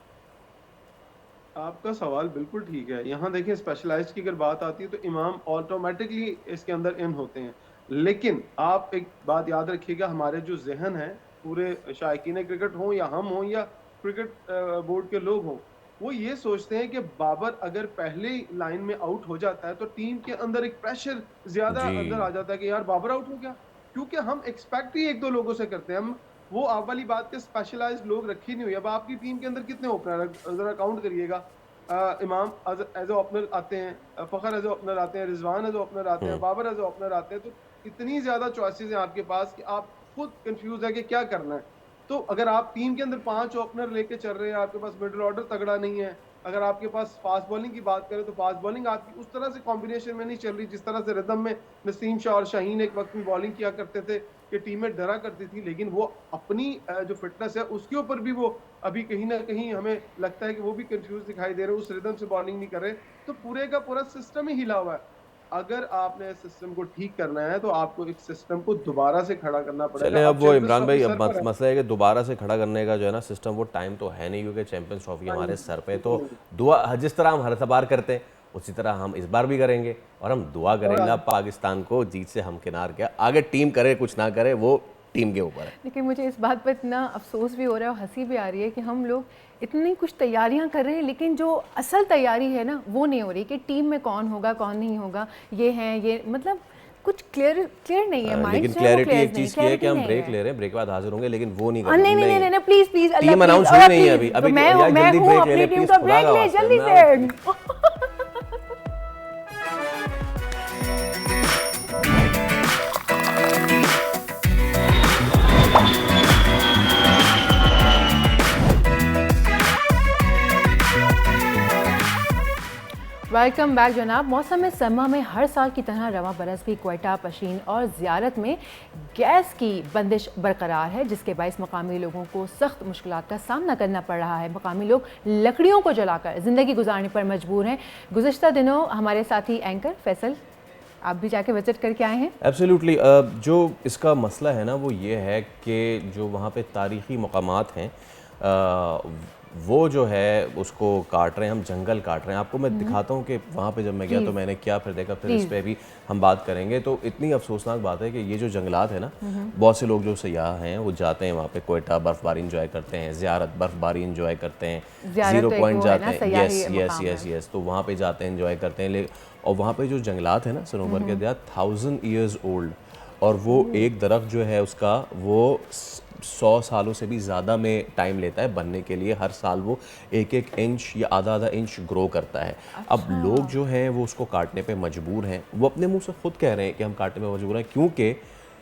Speaker 2: आपका सवाल बिल्कुल ठीक है। यहाँ देखिए स्पेशलाइज्ड की अगर बात आती है तो इमाम ऑटोमेटिकली इसके अंदर इन होते हैं, लेकिन आप एक बात याद रखिएगा, हमारे जो जहन है पूरे शायकीन क्रिकेट हों या हम हों या क्रिकेट बोर्ड के लोग हों, वो ये सोचते हैं कि बाबर अगर पहले लाइन में आउट हो जाता है तो टीम के अंदर एक प्रेशर ज्यादा अंदर आ जाता है कि यार बाबर आउट हो गया, क्योंकि हम एक्सपेक्ट ही 1-2 लोगों से करते हैं। हम वो आप वाली बात के स्पेशलाइज्ड लोग रखे नहीं हुए। अब आपकी टीम के अंदर कितने ओपनर जरा काउंट करिएगा। इमाम एज ए ओपनर आते हैं, फखर एज ए ओपनर आते हैं, रिजवान एज ए ओपनर आते हैं, बाबर एज ए ओपनर आते हैं। तो इतनी ज्यादा चॉइसेस हैं आपके पास कि आप खुद कंफ्यूज है कि क्या करना है। तो अगर आप टीम के अंदर 5 ओपनर लेके चल रहे हैं, आपके पास मिडिल ऑर्डर तगड़ा नहीं है, अगर आपके पास फास्ट बॉलिंग की बात करें तो फास्ट बॉलिंग आपकी उस तरह से कॉम्बिनेशन में नहीं चल रही जिस तरह से रिदम में नसीम शाह और शाहीन एक वक्त में बॉलिंग किया करते थे कि टीमें डरा करती थी, लेकिन वो अपनी जो फिटनेस है उसके ऊपर भी वो अभी कहीं ना कहीं हमें लगता है कि वो भी कंफ्यूज दिखाई दे रहे हैं, उस रिदम से बॉलिंग नहीं कर रहे। तो पूरे का पूरा सिस्टम ही हिला हुआ है। अगर आपने सिस्टम को ठीक करना है तो आपको एक सिस्टम को दोबारा से खड़ा करना पड़ेगा।
Speaker 7: चले अब वो इमरान भाई, अब मसला है कि दोबारा से खड़ा करने का जो है ना सिस्टम, वो टाइम तो है नहीं, क्योंकि चैंपियंस ट्रॉफी हमारे सर पे। तो दुआ जिस तरह हम हर बार करते हैं उसी तरह हम इस बार भी करेंगे और हम दुआ करेंगे पाकिस्तान को जीत से हमकिनार किया। आगे टीम करे कुछ ना करे वो टीम के ऊपर है।
Speaker 4: लेकिन मुझे इस बात पर इतना अफसोस भी हो रहा है और हंसी भी आ रही है कि हम लोग इतनी कुछ तैयारियां कर रहे हैं लेकिन जो असल तैयारी है ना वो नहीं हो रही कि टीम में कौन होगा कौन नहीं होगा, ये है ये मतलब कुछ क्लियर नहीं है।
Speaker 7: लेकिन क्लैरिटी एक चीज की है कि हम ब्रेक ले रहे हैं, ब्रेक के बाद हाजिर होंगे, लेकिन वो नहीं कर
Speaker 4: रहे। नहीं प्लीज
Speaker 7: टीम अनाउंस हुई नहीं है अभी
Speaker 4: मैं
Speaker 7: जल्दी ब्रेक ले ले प्लीज,
Speaker 4: जल्दी से। वेलकम बैक जनाब। मौसम सरमा में हर साल की तरह रवा बरस भी क्वेटा, पशीन और ज़ियारत में गैस की बंदिश बरकरार है, जिसके बायस मकामी लोगों को सख्त मुश्किलात का सामना करना पड़ रहा है। मकामी लोग लकड़ियों को जलाकर ज़िंदगी गुजारने पर मजबूर हैं। गुज़िश्ता दिनों हमारे साथी एंकर फैसल आप भी जाके विजिट करके आए हैं।
Speaker 7: एब्सोल्युटली। जो इसका मसला है ना वो ये है कि जो वहाँ पे तारीख़ी मकामात हैं वो जो है उसको काट रहे हैं, हम जंगल काट रहे हैं। आपको मैं दिखाता हूँ कि वहाँ पे जब मैं गया तो मैंने क्या फिर देखा, फिर इस पर भी हम बात करेंगे। तो इतनी अफसोसनाक बात है कि ये जो जंगलात है ना, बहुत से लोग जो सयाह हैं वो जाते हैं वहाँ पे, क्वेटा बर्फ़बारी इंजॉय करते हैं, ज़ियारत बर्फ़बारी इंजॉय करते हैं, 0 पॉइंट जाते हैं, यस तो वहाँ पे जाते हैं इंजॉय करते हैं। और वहाँ पे जो जंगलात है ना सनोबर के, दे आर 1000 ईयर्स ओल्ड, और वो एक दरख्त जो है उसका वो 100 सालों से भी ज़्यादा में टाइम लेता है बनने के लिए। हर साल वो 1-1 इंच या आधा इंच ग्रो करता है। अब लोग जो हैं वो उसको काटने पे मजबूर हैं, वो अपने मुंह से खुद कह रहे हैं कि हम काटने पे मजबूर हैं, क्योंकि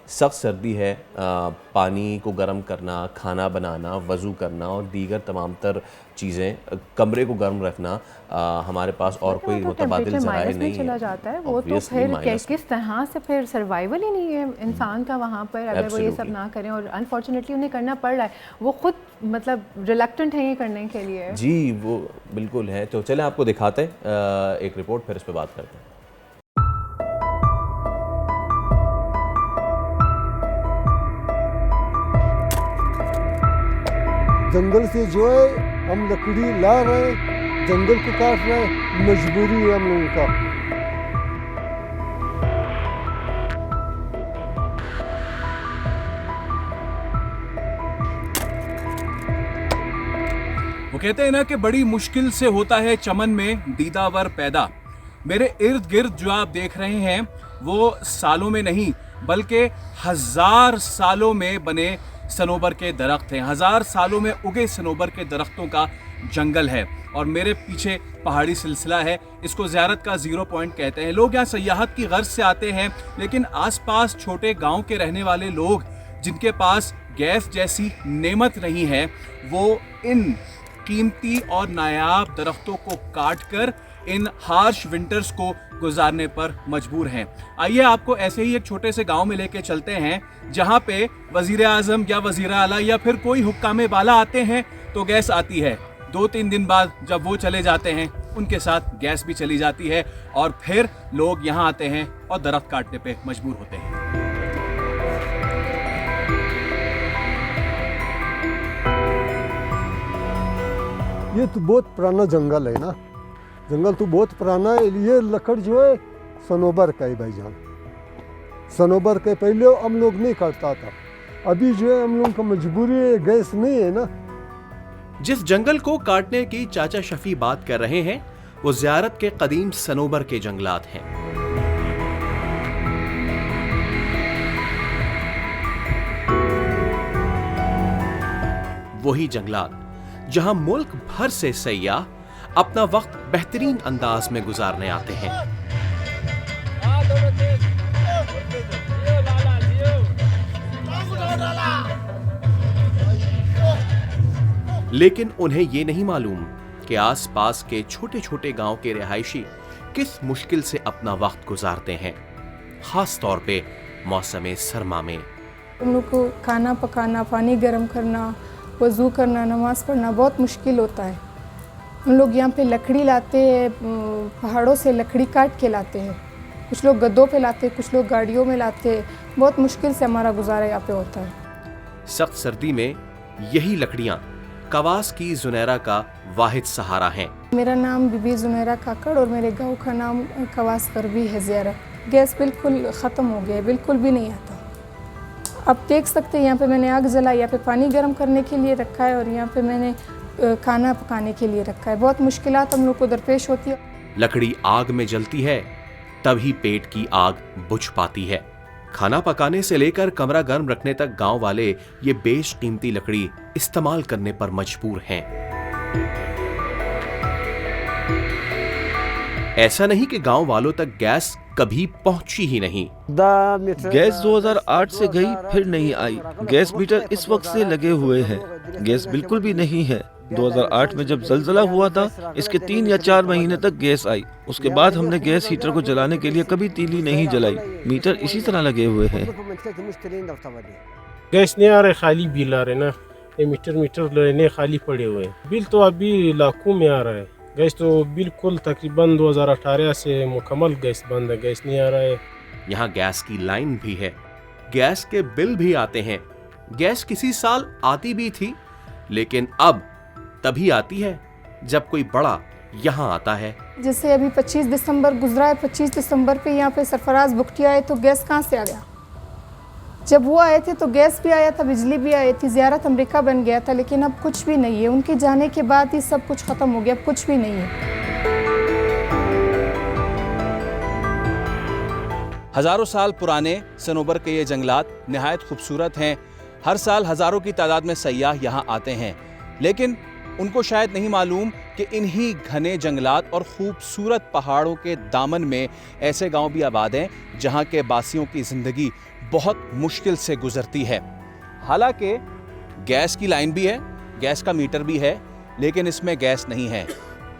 Speaker 7: सख्त सर्दी है, पानी को गर्म करना, खाना बनाना, वज़ू करना और दीगर तमाम तर चीज़ें, कमरे को गर्म रखना, हमारे पास और कोई मुतबादिल ज़राए नहीं है।
Speaker 4: चला जाता है वो तो फिर किस तरह से फिर सर्वाइवल ही नहीं है इंसान का वहाँ पर, अगर वो ये सब ना करें। और अनफॉर्चुनेटली उन्हें करना पड़ रहा है, वो खुद मतलब रिलक्टेंट है ये करने के लिए।
Speaker 7: जी वो बिल्कुल है। तो चलें आपको दिखाते हैं एक रिपोर्ट, फिर इस पर बात करते हैं।
Speaker 6: जंगल से जो है हम लकड़ी ला रहे हैं, जंगल को काट रहे हैं, मजबूरी है हम लोगों का।
Speaker 8: वो कहते हैं ना कि बड़ी मुश्किल से होता है चमन में दीदावर पैदा। मेरे इर्द गिर्द जो आप देख रहे हैं वो सालों में नहीं बल्कि 1000 सालों में बने सनोबर के दरख्त हैं। 1000 सालों में उगे सनोबर के दरख्तों का जंगल है और मेरे पीछे पहाड़ी सिलसिला है। इसको ज़ियारत का 0 पॉइंट कहते हैं। लोग यहाँ सयाहत की गर्ज से आते हैं, लेकिन आसपास छोटे गांव के रहने वाले लोग जिनके पास गैस जैसी नेमत नहीं है, वो इन कीमती और नायाब दरख्तों को काटकर इन हार्श विंटर्स को गुजारने पर मजबूर हैं। आइए आपको ऐसे ही एक छोटे से गांव में लेके चलते हैं जहां पे वजीर आजम या वजीर आला या फिर कोई हुक्कामे बाला आते हैं तो गैस आती है। 2-3 दिन बाद जब वो चले जाते हैं उनके साथ गैस भी चली जाती है और फिर लोग यहाँ आते हैं और दरख्त काटने पे मजबूर होते हैं।
Speaker 6: ये तो बहुत पुराना जंगल है ना, जंगल तो बहुत पुराना है। ये लकड़ जो है सनोबर का है भाईजान, सनोबर के पहले हम लोग नहीं काटता था, अभी जो है हम लोग का मजबूरी है, गैस नहीं है ना।
Speaker 9: जिस जंगल को काटने की चाचा शफी बात कर रहे हैं वो ज़ियारत के कदीम सनोबर के जंगलात हैं। वही जंगलात जहां मुल्क भर से सयाह अपना वक्त बेहतरीन अंदाज में गुजारने आते हैं। लेकिन उन्हें ये नहीं मालूम कि आसपास के छोटे छोटे गांव के रिहायशी किस मुश्किल से अपना वक्त गुजारते हैं, खास तौर पे मौसम सरमा में।
Speaker 10: हम लोग को खाना पकाना, पानी गर्म करना, वज़ू करना, नमाज पढ़ना बहुत मुश्किल होता है। हम लोग यहाँ पे लकड़ी लाते हैं, पहाड़ों से लकड़ी काट के लाते हैं, कुछ लोग गद्दों पे लाते हैं, कुछ लोग गाड़ियों में लाते हैं। बहुत मुश्किल से हमारा गुजारा यहाँ पे होता है।
Speaker 9: सख्त सर्दी में यही लकड़ियाँ कवास की जुनैरा का वाहिद सहारा हैं।
Speaker 10: मेरा नाम बीबी जुनैरा काकड़ और मेरे गाँव का नाम कवास करवी है ज़ियारा। गैस बिल्कुल ख़त्म हो गया है, बिल्कुल भी नहीं आता। आप देख सकते हैं यहाँ पे मैंने आग जलाई, यहाँ पे पानी गर्म करने के लिए रखा है और यहाँ पे मैंने खाना पकाने के लिए रखा है। बहुत मुश्किलात हम लोग को दरपेश होती है।
Speaker 9: लकड़ी आग में जलती है तभी पेट की आग बुझ पाती है। खाना पकाने से लेकर कमरा गर्म रखने तक गांव वाले ये बेशकीमती लकड़ी इस्तेमाल करने पर मजबूर हैं। ऐसा नहीं कि गांव वालों तक गैस कभी पहुंची ही नहीं।
Speaker 11: गैस 2008 से गई फिर नहीं आई। गैस मीटर इस वक्त से लगे हुए हैं, गैस बिल्कुल भी नहीं है। 2008 में जब जलजला हुआ था इसके 3 या 4 महीने तक गैस आई, उसके बाद हमने गैस हीटर को जलाने के लिए कभी तीली नहीं जलाई। मीटर इसी तरह लगे हुए हैं।
Speaker 12: गैस नहीं आ रहे, खाली बिल आ रहे ना, ये मीटर लेने खाली पड़े हुए हैं। बिल तो अभी लाखों में आ रहा है। गैस तो बिल्कुल तकरीबन 2018 से मुकम्मल गैस बंद है, गैस नहीं आ रहा है।
Speaker 9: यहाँ गैस की लाइन भी है, गैस के बिल भी आते हैं। गैस किसी साल आती भी थी, लेकिन अब तभी आती है जब कोई बड़ा यहाँ आता है।
Speaker 10: जैसे अभी 25 दिसंबर गुजरा है, 25 दिसंबर पे यहाँ पे सरफराज बुख्तिया आए तो गैस कहाँ से आ गया? जब वो आए थे तो गैस भी आया था, बिजली भी आई थी, ज़ियारत अमेरिका बन गया था, लेकिन अब कुछ भी नहीं है। उनके जाने के बाद ही सब कुछ ख़त्म हो गया, अब कुछ भी नहीं है।
Speaker 8: हज़ारों साल पुराने सनोबर के ये जंगलात नहायत खूबसूरत हैं। हर साल हज़ारों की तादाद में सयाह यहाँ आते हैं, लेकिन उनको शायद नहीं मालूम कि इन्हीं घने जंगलात और खूबसूरत पहाड़ों के दामन में ऐसे गांव भी आबाद हैं जहां के बासियों की ज़िंदगी बहुत मुश्किल से गुजरती है। हालांकि गैस की लाइन भी है, गैस का मीटर भी है, लेकिन इसमें गैस नहीं है,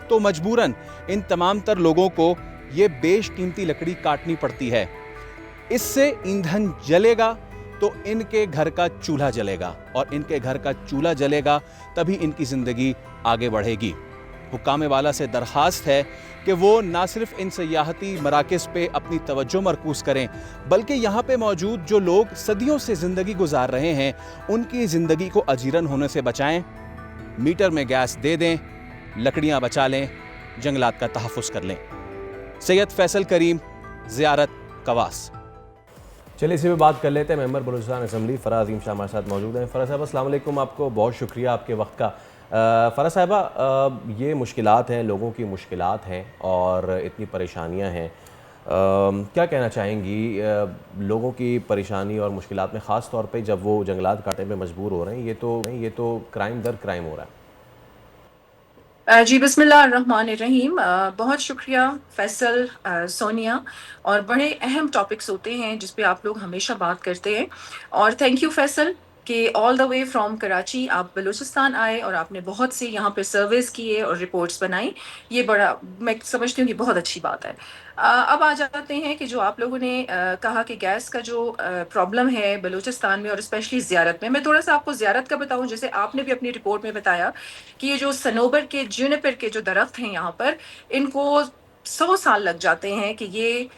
Speaker 8: तो मजबूरन इन तमाम तर लोगों को ये बेशकीमती लकड़ी काटनी पड़ती है। इससे ईंधन जलेगा तो इनके घर का चूल्हा जलेगा, और इनके घर का चूल्हा जलेगा तभी इनकी ज़िंदगी आगे बढ़ेगी। हुक्काम वाला से दरख्वास्त है कि वो ना सिर्फ इन सयाहती मराकज़ पे अपनी तवज्जो मरकूज़ करें, बल्कि यहाँ पे मौजूद जो लोग सदियों से ज़िंदगी गुजार रहे हैं उनकी ज़िंदगी को अजीरन होने से बचाएं। मीटर में गैस दे दें, लकड़ियाँ बचा लें, जंगलात का तहफ़्फ़ुज़ कर लें। सैयद फैसल करीम, ज़ियारत कवास।
Speaker 7: चलिए इसी पे बात कर लेते हैं। मेंबर बलूचिस्तान असम्बली फ़रा अज़ीम शाह हमारे साथ मौजूद हैं। फ़रा साहबा अस्सलाम वालेकुम, आपको बहुत शुक्रिया आपके वक्त का। फ़रा साहबा, ये मुश्किलात हैं, लोगों की मुश्किलात हैं और इतनी परेशानियां हैं, क्या कहना चाहेंगी लोगों की परेशानी और मुश्किलात में, ख़ास तौर पे जब वो जंगलात काटने में मजबूर हो रहे हैं? ये तो क्राइम दर क्राइम हो रहा है।
Speaker 3: जी बिस्मिल्लाहिर्रहमानिर्रहीम। बहुत शुक्रिया फैसल, सोनिया, और बड़े अहम टॉपिक्स होते हैं जिस पे आप लोग हमेशा बात करते हैं, और थैंक यू फैसल कि all the way from Karachi आप बलूचिस्तान आए और आपने बहुत से यहाँ पे सर्वेस किए और रिपोर्ट्स बनाई। ये बड़ा, मैं समझती हूँ कि बहुत अच्छी बात है। अब आ जाते हैं कि जो आप लोगों ने कहा कि गैस का जो प्रॉब्लम है बलूचिस्तान में और स्पेशली ज़ियारत में, मैं थोड़ा सा आपको ज़ियारत का बताऊं। जैसे आपने भी अपनी रिपोर्ट में बताया कि ये जो सनोबर के, जूनिपर के जो दरख्त हैं यहाँ पर, इनको 100 साल लग जाते हैं कि ये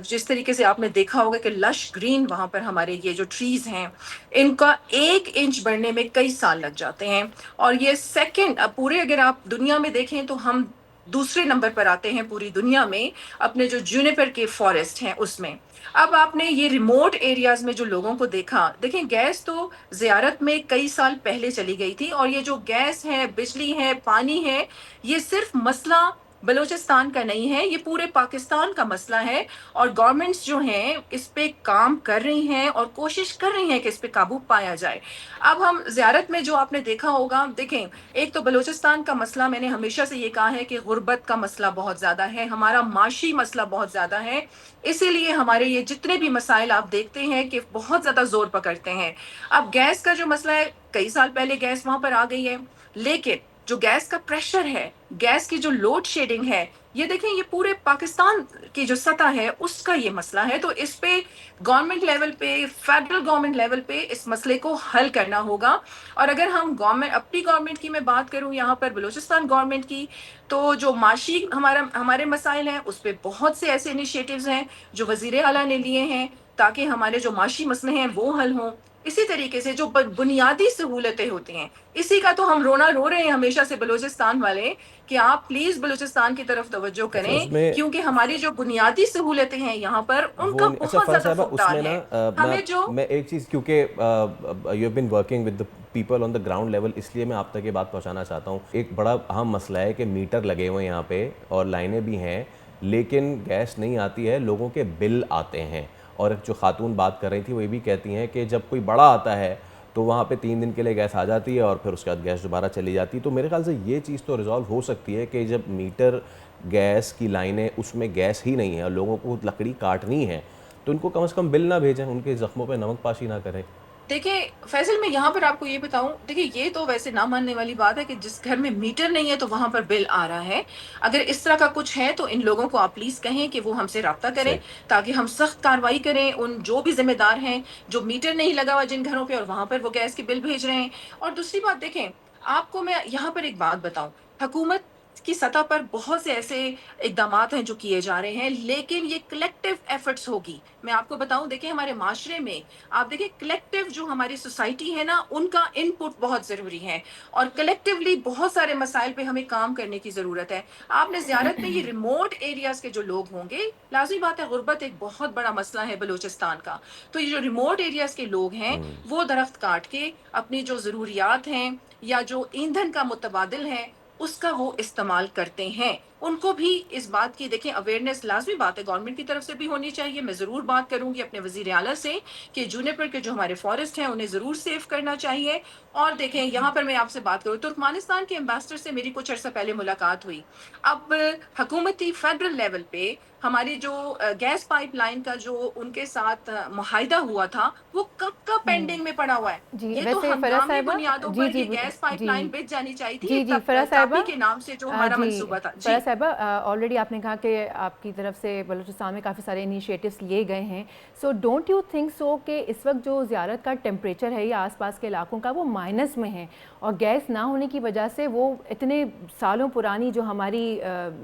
Speaker 3: जिस तरीके से आपने देखा होगा कि लश ग्रीन वहाँ पर हमारे ये जो ट्रीज हैं, इनका 1 इंच बढ़ने में कई साल लग जाते हैं। और ये सेकंड, अब पूरे अगर आप दुनिया में देखें तो हम दूसरे नंबर पर आते हैं पूरी दुनिया में अपने जो जूनिपर के फॉरेस्ट हैं उसमें। अब आपने ये रिमोट एरियाज में जो लोगों को देखा, देखें गैस तो ज़ियारत में कई साल पहले चली गई थी, और ये जो गैस है, बिजली है, पानी है, ये सिर्फ मसला बलूचिस्तान का नहीं है, ये पूरे पाकिस्तान का मसला है। और गवर्नमेंट्स जो हैं इस पे काम कर रही हैं और कोशिश कर रही हैं कि इस पे काबू पाया जाए। अब हम ज़ियारत में जो आपने देखा होगा, देखें एक तो बलूचिस्तान का मसला, मैंने हमेशा से ये कहा है कि गुर्बत का मसला बहुत ज़्यादा है, हमारा माशी मसला बहुत ज़्यादा है, इसीलिए हमारे ये जितने भी मसाइल आप देखते हैं कि बहुत ज़्यादा जोर पकड़ते हैं। अब गैस का जो मसला है, कई साल पहले गैस वहाँ पर आ गई है, लेकिन जो गैस का प्रेशर है, गैस की जो लोड शेडिंग है, ये देखें ये पूरे पाकिस्तान की जो सतह है उसका ये मसला है। तो इस पे गवर्नमेंट लेवल पे, फेडरल गवर्नमेंट लेवल पे इस मसले को हल करना होगा। और अगर हम गवर्नमेंट, अपनी गवर्नमेंट की मैं बात करूं यहाँ पर बलूचिस्तान गवर्नमेंट की, तो जो माशी हमारे मसाइल हैं उस पे बहुत से ऐसे इनिशिएटिव्स हैं जो वजीर आला ने लिए हैं ताकि हमारे जो माशी मसले हैं वो हल हों। इसी तरीके से जो बुनियादी सहूलतें होती हैं, इसी का तो हम रोना रो रहे हैं हमेशा से बलूचिस्तान वाले कि आप प्लीज बलूचिस्तान की तरफ तवज्जो करें, क्योंकि हमारी जो बुनियादी सहूलतें हैं यहाँ पर उनका बहुत ज्यादा फुकदान है। हमें जो
Speaker 7: मैं एक चीज़, क्योंकि you have been working with the people on the ground level, इसलिए मैं आप तक ये बात पहुँचाना चाहता हूँ। एक बड़ा अहम मसला है कि मीटर लगे हुए हैं यहाँ पे और लाइनें भी हैं, लेकिन गैस नहीं आती है, लोगों के बिल आते हैं। और जो खातून बात कर रही थी वो ये भी कहती हैं कि जब कोई बड़ा आता है तो वहाँ पे 3 दिन के लिए गैस आ जाती है और फिर उसके बाद गैस दोबारा चली जाती है। तो मेरे ख्याल से ये चीज़ तो रिजॉल्व हो सकती है कि जब मीटर गैस की लाइनें, उसमें गैस ही नहीं है और लोगों को लकड़ी काटनी है, तो उनको कम से कम बिल ना भेजें, उनके ज़ख्मों पे नमक पाशी ना करें।
Speaker 3: देखिए फैसल, मैं यहाँ पर आपको ये बताऊं, देखिए ये तो वैसे ना मानने वाली बात है कि जिस घर में मीटर नहीं है तो वहां पर बिल आ रहा है। अगर इस तरह का कुछ है तो इन लोगों को आप प्लीज कहें कि वो हमसे राब्ता करें ताकि हम सख्त कार्रवाई करें उन जो भी जिम्मेदार हैं जो मीटर नहीं लगा हुआ जिन घरों पे और वहां पर वो गैस के बिल भेज रहे हैं। और दूसरी बात, देखें आपको मैं यहाँ पर एक बात बताऊं, हुकूमत की सतह पर बहुत से ऐसे इकदाम हैं जो किए जा रहे हैं, लेकिन ये कलेक्टिव एफर्ट्स होगी। मैं आपको बताऊं, देखिए हमारे माशरे में आप देखिए कलेक्टिव जो हमारी सोसाइटी है ना, उनका इनपुट बहुत जरूरी है और कलेक्टिवली बहुत सारे मसाइल पे हमें काम करने की जरूरत है। आपने ज़ियारत में ये रिमोट एरियाज के जो लोग होंगे, लाज़मी बात है गुर्बत एक बहुत बड़ा मसला है बलूचिस्तान का, तो ये जो रिमोट एरियाज के लोग हैं वो दरख्त काट के अपनी जो ज़रूरियात हैं या जो ईंधन का मुतबादिल है उसका वो इस्तेमाल करते हैं। उनको भी इस बात की देखें अवेयरनेस लाजमी बात है, गवर्नमेंट की तरफ से भी होनी चाहिए। मैं ज़रूर बात करूंगी अपने वज़ीर आला से कि जूनिपर के जो हमारे फॉरेस्ट हैं उन्हें ज़रूर सेव करना चाहिए। और देखें यहाँ पर मैं आपसे बात करूँ, तुर्कमानिस्तान के एम्बेसडर से मेरी कुछ अर्सा पहले मुलाकात हुई। अब हुकूमती फेडरल लेवल पे हमारी जो गैस पाइपलाइन का जो उनके साथ मुआहिदा हुआ था वो कब का पेंडिंग में पड़ा हुआ है।
Speaker 4: जी,
Speaker 3: ये
Speaker 4: वैसे
Speaker 3: तो
Speaker 4: फराज
Speaker 3: हंगामी
Speaker 4: साहिबा,
Speaker 3: बुनियादों
Speaker 4: जी
Speaker 3: पर
Speaker 4: जी
Speaker 3: ये गैस पाइपलाइन
Speaker 4: जी
Speaker 3: बिछ जानी चाहिए थी,
Speaker 4: जी जी फराज साहिबा
Speaker 3: तापी के नाम से जो हमारा
Speaker 4: जी
Speaker 3: मंसूबा था। जी
Speaker 4: फराज साहिबा, ऑलरेडी आपने कहा कि आपकी तरफ से बलूचिस्तान में काफ़ी सारे इनिशिएटिव्स लिए गए हैं। So don't you think so कि इस वक्त जो ज़ियारत का टेम्परेचर है या आसपास के इलाकों का वो माइनस में है और गैस ना होने की वजह से वो इतने सालों पुरानी जो हमारी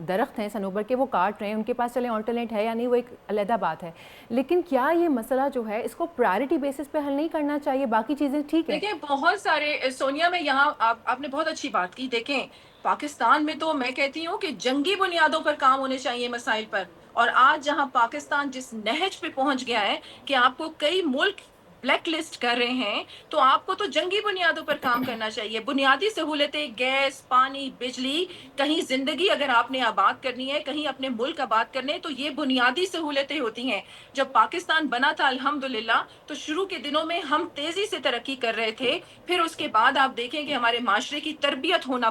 Speaker 4: दरख्त हैं सनोबर के वो काट रहे हैं, उनके पास चलें ऑल्टरनेट है या नहीं वो एक अलहदा बात है, लेकिन क्या ये मसला जो है इसको प्रायोरिटी बेसिस पे हल नहीं करना चाहिए? बाकी चीज़ें ठीक है।
Speaker 3: देखिए बहुत सारे सोनिया में यहाँ आपने बहुत अच्छी बात की। देखें पाकिस्तान में तो मैं कहती हूँ कि जंगी बुनियादों पर काम होने चाहिए मसाइल पर। और आज जहाँ पाकिस्तान जिस नहज पे पहुंच गया है कि आपको कई मुल्क ब्लैक लिस्ट कर रहे हैं, तो आपको तो जंगी बुनियादों पर काम करना चाहिए। बुनियादी सहूलतें गैस, पानी, बिजली, कहीं जिंदगी अगर आपने आबाद करनी है, कहीं अपने मुल्क आबाद करने हैं, तो ये बुनियादी सहूलतें होती हैं। जब पाकिस्तान बना था अल्हम्दुलिल्लाह तो शुरू के दिनों में हम तेजी से तरक्की कर रहे थे। फिर उसके बाद आप देखें कि हमारे माशरे की तरबियत होना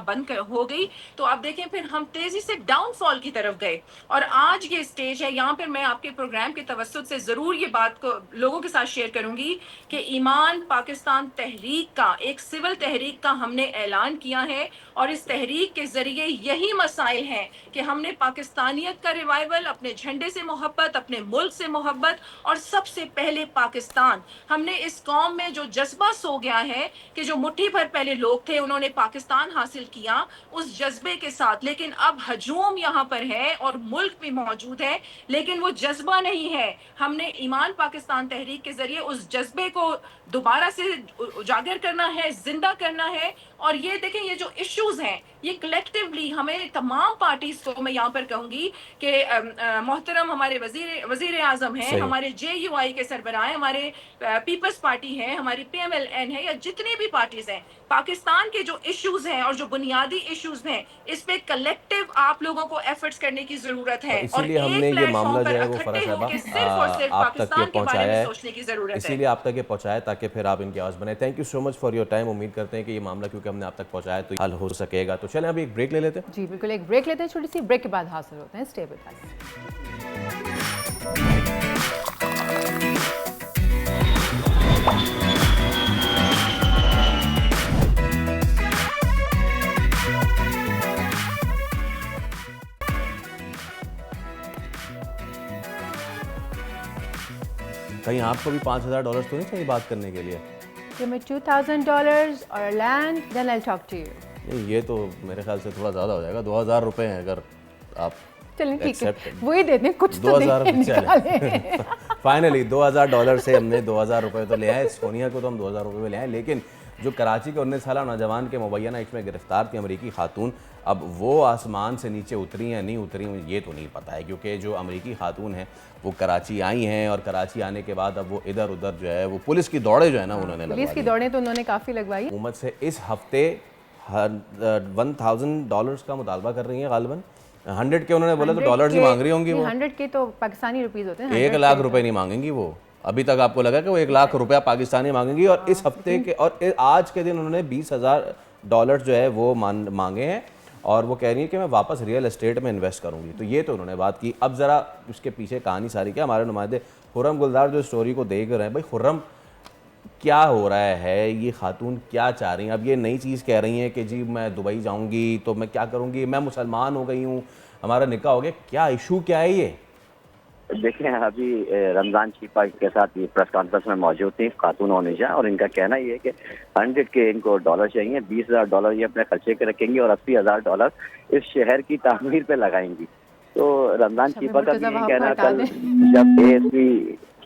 Speaker 3: हो गई, तो आप देखें फिर हम तेजी से डाउनफॉल की तरफ गए। और आज ये स्टेज है, यहाँ पर मैं आपके प्रोग्राम के तवस्सुत से जरूर ये बात को लोगों के साथ शेयर करूंगी कि ईमान पाकिस्तान तहरीक का एक सिविल तहरीक का हमने ऐलान किया है और इस तहरीक के जरिए यही मसाइल हैं कि हमने पाकिस्तानियत का रिवाइवल, अपने झंडे से मोहब्बत, अपने मुल्क से मोहब्बत और सबसे पहले पाकिस्तान। हमने इस कौम में जो जज्बा सो गया है कि जो मुट्ठी भर पहले लोग थे उन्होंने पाकिस्तान हासिल किया उस जज्बे के साथ, लेकिन अब हजूम यहाँ पर है और मुल्क भी मौजूद है लेकिन वो जज्बा नहीं है। हमने ईमान पाकिस्तान तहरीक के जरिए उस जज्बे को दोबारा से उजागर करना है, जिंदा करना है। और ये देखें ये जो इश्यूज हैं ये कलेक्टिवली हमें तमाम पार्टीज को मैं यहाँ पर कहूंगी कि मोहतरम हमारे वजीर आजम हैं, हमारे JUI के सरबराह हैं, हमारे पीपल्स पार्टी है, हमारी PMLN है, या जितनी भी पार्टीज हैं, पाकिस्तान के जो इश्यूज हैं और जो बुनियादी इश्यूज हैं इस पे कलेक्टिव आप लोगों को एफर्ट्स करने की जरूरत है।
Speaker 7: इसीलिए हमने ये मामला जो है वो फराज साहिबा आप तक ये पहुंचाया है, इसीलिए आप तक ये पहुंचाया ताकि फिर आप इनकी आवाज़ बनाए। Thank you so much for your time. उम्मीद करते हैं कि ये मामला क्योंकि हमने आप तक पहुंचाया तो हल हो सकेगा। तो चलें अभी एक ब्रेक ले लेते हैं।
Speaker 4: जी बिल्कुल, एक ब्रेक लेते हैं छोटी सी, ब्रेक के बाद हाजिर होते हैं। Stay with us.
Speaker 7: कहीं आपको भी $5000 तो नहीं चाहिए बात करने के लिए?
Speaker 4: Give me $2000 और land, then I'll talk to you।
Speaker 7: नहीं ये तो मेरे ख्याल से थोड़ा ज़्यादा हो जाएगा। 2000 रुपए हैं अगर आप
Speaker 4: चलें ठीक है, वही दे दें, कुछ तो निकालें।
Speaker 7: फाइनली $2000 से हमने 2000 रुपये तो ले आए। सोनिया को तो हम 2000 रुपये में ले आए, लेकिन जो कराची के 19 साल नौजवान के मुबैना इसमें गिरफ्तार थी अमरीकी खातून, अब वो आसमान से नीचे उतरी या नहीं उतरी ये तो नहीं पता है, क्योंकि जो अमरीकी खातून हैं वो कराची आई हैं और कराची आने के बाद अब वो इधर उधर जो है वो पुलिस की दौड़े जो है ना उन्होंने
Speaker 4: पुलिस की दौड़ें तो उन्होंने काफ़ी लगवाई।
Speaker 7: हुकूमत से इस हफ्ते $1000 का मुतालबा कर रही हैं गालिबन। 100 के उन्होंने बोला तो डॉलर्स ही मांग रही होंगी वो।
Speaker 4: 100 के तो पाकिस्तानी रुपीस होते हैं।
Speaker 7: 1 लाख रुपए नहीं मांगेंगी वो। अभी तक आपको लगा कि वो 1 लाख रुपया पाकिस्तानी मांगेंगी और इस हफ्ते के और आज के दिन उन्होंने $20,000 जो है वो मांगे हैं और वो कह रही है कि मैं वापस रियल एस्टेट में इन्वेस्ट करूंगी। तो ये तो उन्होंने बात की। अब ज़रा उसके पीछे कहानी सारी क्या, हमारे नुमाइंदे खुर्रम गुलजार जो स्टोरी को देख रहे हैं, भाई खुर्रम क्या हो रहा है, ये खातून क्या चाह रही हैं? अब ये नई चीज़ कह रही हैं कि जी मैं दुबई जाऊंगी तो मैं क्या करूंगी, मैं मुसलमान हो गई हूँ, हमारा निकाह हो गया, क्या इशू क्या है ये?
Speaker 13: देखें अभी रमज़ान चीफा के साथ ये प्रेस कॉन्फ्रेंस में मौजूद थी खातून ओनिजा, और इनका कहना ये है कि 100 के इनको डॉलर चाहिए, $20,000 ये अपने खर्चे के रखेंगी और $80,000 इस शहर की तामीर पे लगाएंगी। तो रमज़ान चीफा का भी यही कहना था, जब ASP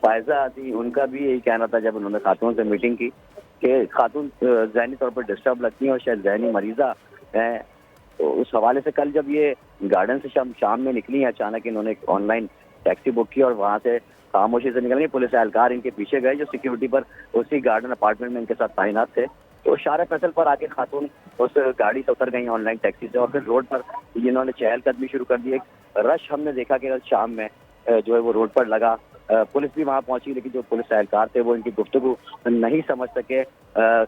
Speaker 13: फायजा थी उनका भी यही कहना था जब उन्होंने खातून से मीटिंग की कि खातून ज़हनी तौर पर डिस्टर्ब लगती हैं और शायद ज़हनी मरीज़ा हैं। तो उस हवाले से कल जब ये गार्डन से शाम में निकली, अचानक इन्होंने ऑनलाइन टैक्सी बुक की और वहाँ से खामोशी से निकल गई। पुलिस एहलकार इनके पीछे गए जो सिक्योरिटी पर उसी गार्डन अपार्टमेंट में इनके साथ तैनात थे। तो शारा फैसल पर आके खातून उस गाड़ी से उतर गई ऑनलाइन टैक्सी से, और फिर रोड पर जिन्होंने चहलकदमी शुरू कर दी। रश हमने देखा कि शाम में जो है वो रोड पर लगा। पुलिस भी वहां पहुंची, लेकिन जो पुलिस एहलकार थे वो इनकी गुफ्तगू नहीं समझ सके।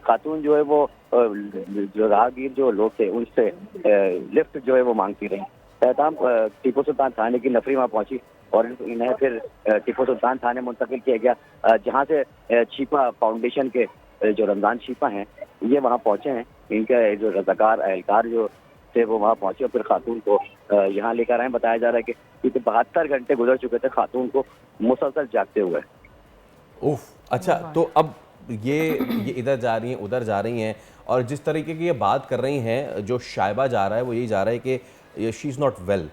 Speaker 13: खातून जो है वो जो राहगीर जो लोग थे उनसे लिफ्ट जो है वो मांगती रही। तहताम टीपू सुल्तान थाने की नफरी वहाँ पहुंची और इन्हें फिर टीपू सुल्तान थाने मुंतकिल किया गया, जहाँ से छिपा फाउंडेशन के जो रमजान छिपा हैं ये वहाँ पहुंचे हैं। इनके जो रजाकार एहलकार जो थे वो वहाँ पहुंचे और फिर खातून को यहाँ लेकर आए। बताया जा रहा है कि 72 घंटे गुजर चुके थे खातून को मुसलसल जागते हुए।
Speaker 7: उफ, अच्छा, तो अब ये इधर जा रही हैं, उधर जा रही हैं, और जिस तरीके की ये बात कर रही हैं, जो शायबा जा रहा है वो यही जा रहा है कि शी इज़ नॉट वेल।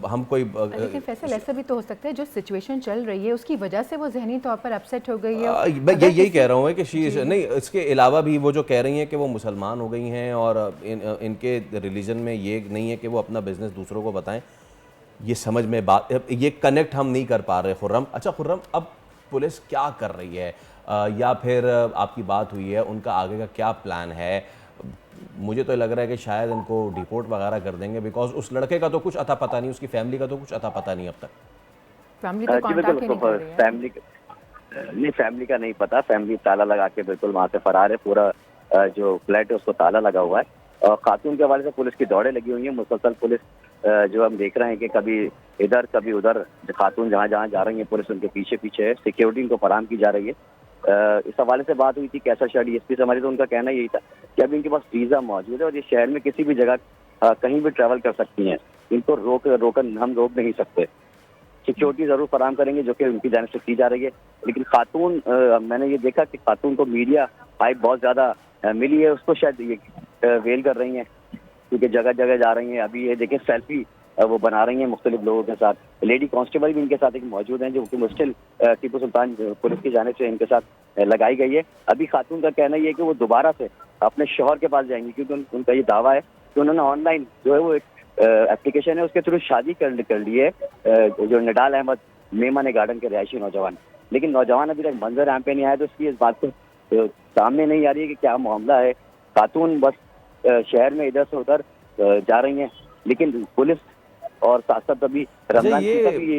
Speaker 7: हम कोई
Speaker 4: लेकिन फैसल ऐसा भी तो हो सकता है जो सिचुएशन चल रही है उसकी वजह से वो जहनी तौर पर अपसेट हो गई है।
Speaker 7: मैं यही कह रहा हूँ कि शी नहीं, इसके अलावा भी वो जो कह रही हैं कि वो मुसलमान हो गई हैं और इनके रिलीजन में ये नहीं है कि वो अपना बिजनेस दूसरों को बताएं। ये समझ में बात, ये कनेक्ट हम नहीं कर पा रहे। खुर्रम, अच्छा खुर्रम, अब पुलिस क्या कर रही है या फिर आपकी बात हुई है, उनका आगे का क्या प्लान है? मुझे तो लग रहा है कि शायद इनको डिपोर्ट वगैरह कर देंगे, बिकॉज उस लड़के का तो कुछ अता पता नहीं, उसकी फैमिली का तो कुछ अता पता नहीं अब तक।
Speaker 4: फैमिली तो कांटेक्ट ही नहीं कर रही है।
Speaker 13: फैमिली का नहीं पता। फैमिली ताला लगा के बिल्कुल वहाँ से फरार है। पूरा जो फ्लैट है उसको ताला लगा हुआ है और खातून के हवाले से पुलिस की दौड़ें लगी हुई है। मुसलसल पुलिस जो हम देख रहे हैं कि कभी इधर कभी उधर, खातून जहाँ जहाँ जा रही है पुलिस उनके पीछे पीछे है। सिक्योरिटी इनको फराहम की जा रही है। इस हवाले से बात हुई थी कैसा शहर DSP से हमारी, तो उनका कहना यही था कि अभी इनके पास वीज़ा मौजूद है और ये शहर में किसी भी जगह कहीं भी ट्रैवल कर सकती हैं। इनको हम रोक नहीं सकते। सिक्योरिटी ज़रूर फराहम करेंगे जो कि उनकी जानिब से की जा रही है। लेकिन खातून, मैंने ये देखा कि खातून को मीडिया हाइप बहुत ज़्यादा मिली है, उसको शायद ये वेल कर रही हैं क्योंकि जगह जगह जा रही हैं। अभी ये देखें सेल्फी वो बना रही हैं मुख्तलिफ लोगों के साथ। लेडी कांस्टेबल भी इनके साथ एक मौजूद हैं जो कि मुश्किल टीपू सुल्तान पुलिस की जानिब से इनके साथ लगाई गई है। अभी खातून का कहना ये है कि वो दोबारा से अपने शौहर के पास जाएंगी क्योंकि उनका ये दावा है कि उन्होंने ऑनलाइन जो है वो एक एप्लीकेशन है उसके थ्रू शादी कर ली है जो निडाल अहमद मेमन गार्डन के रिहायशी नौजवान। लेकिन नौजवान अभी तक मंजर आम पे नहीं आया, तो इसलिए इस बात को सामने नहीं आ रही है कि क्या मामला है। खातून बस शहर में इधर से उधर जा रही हैं, लेकिन पुलिस और साथ साथ अभी रमजान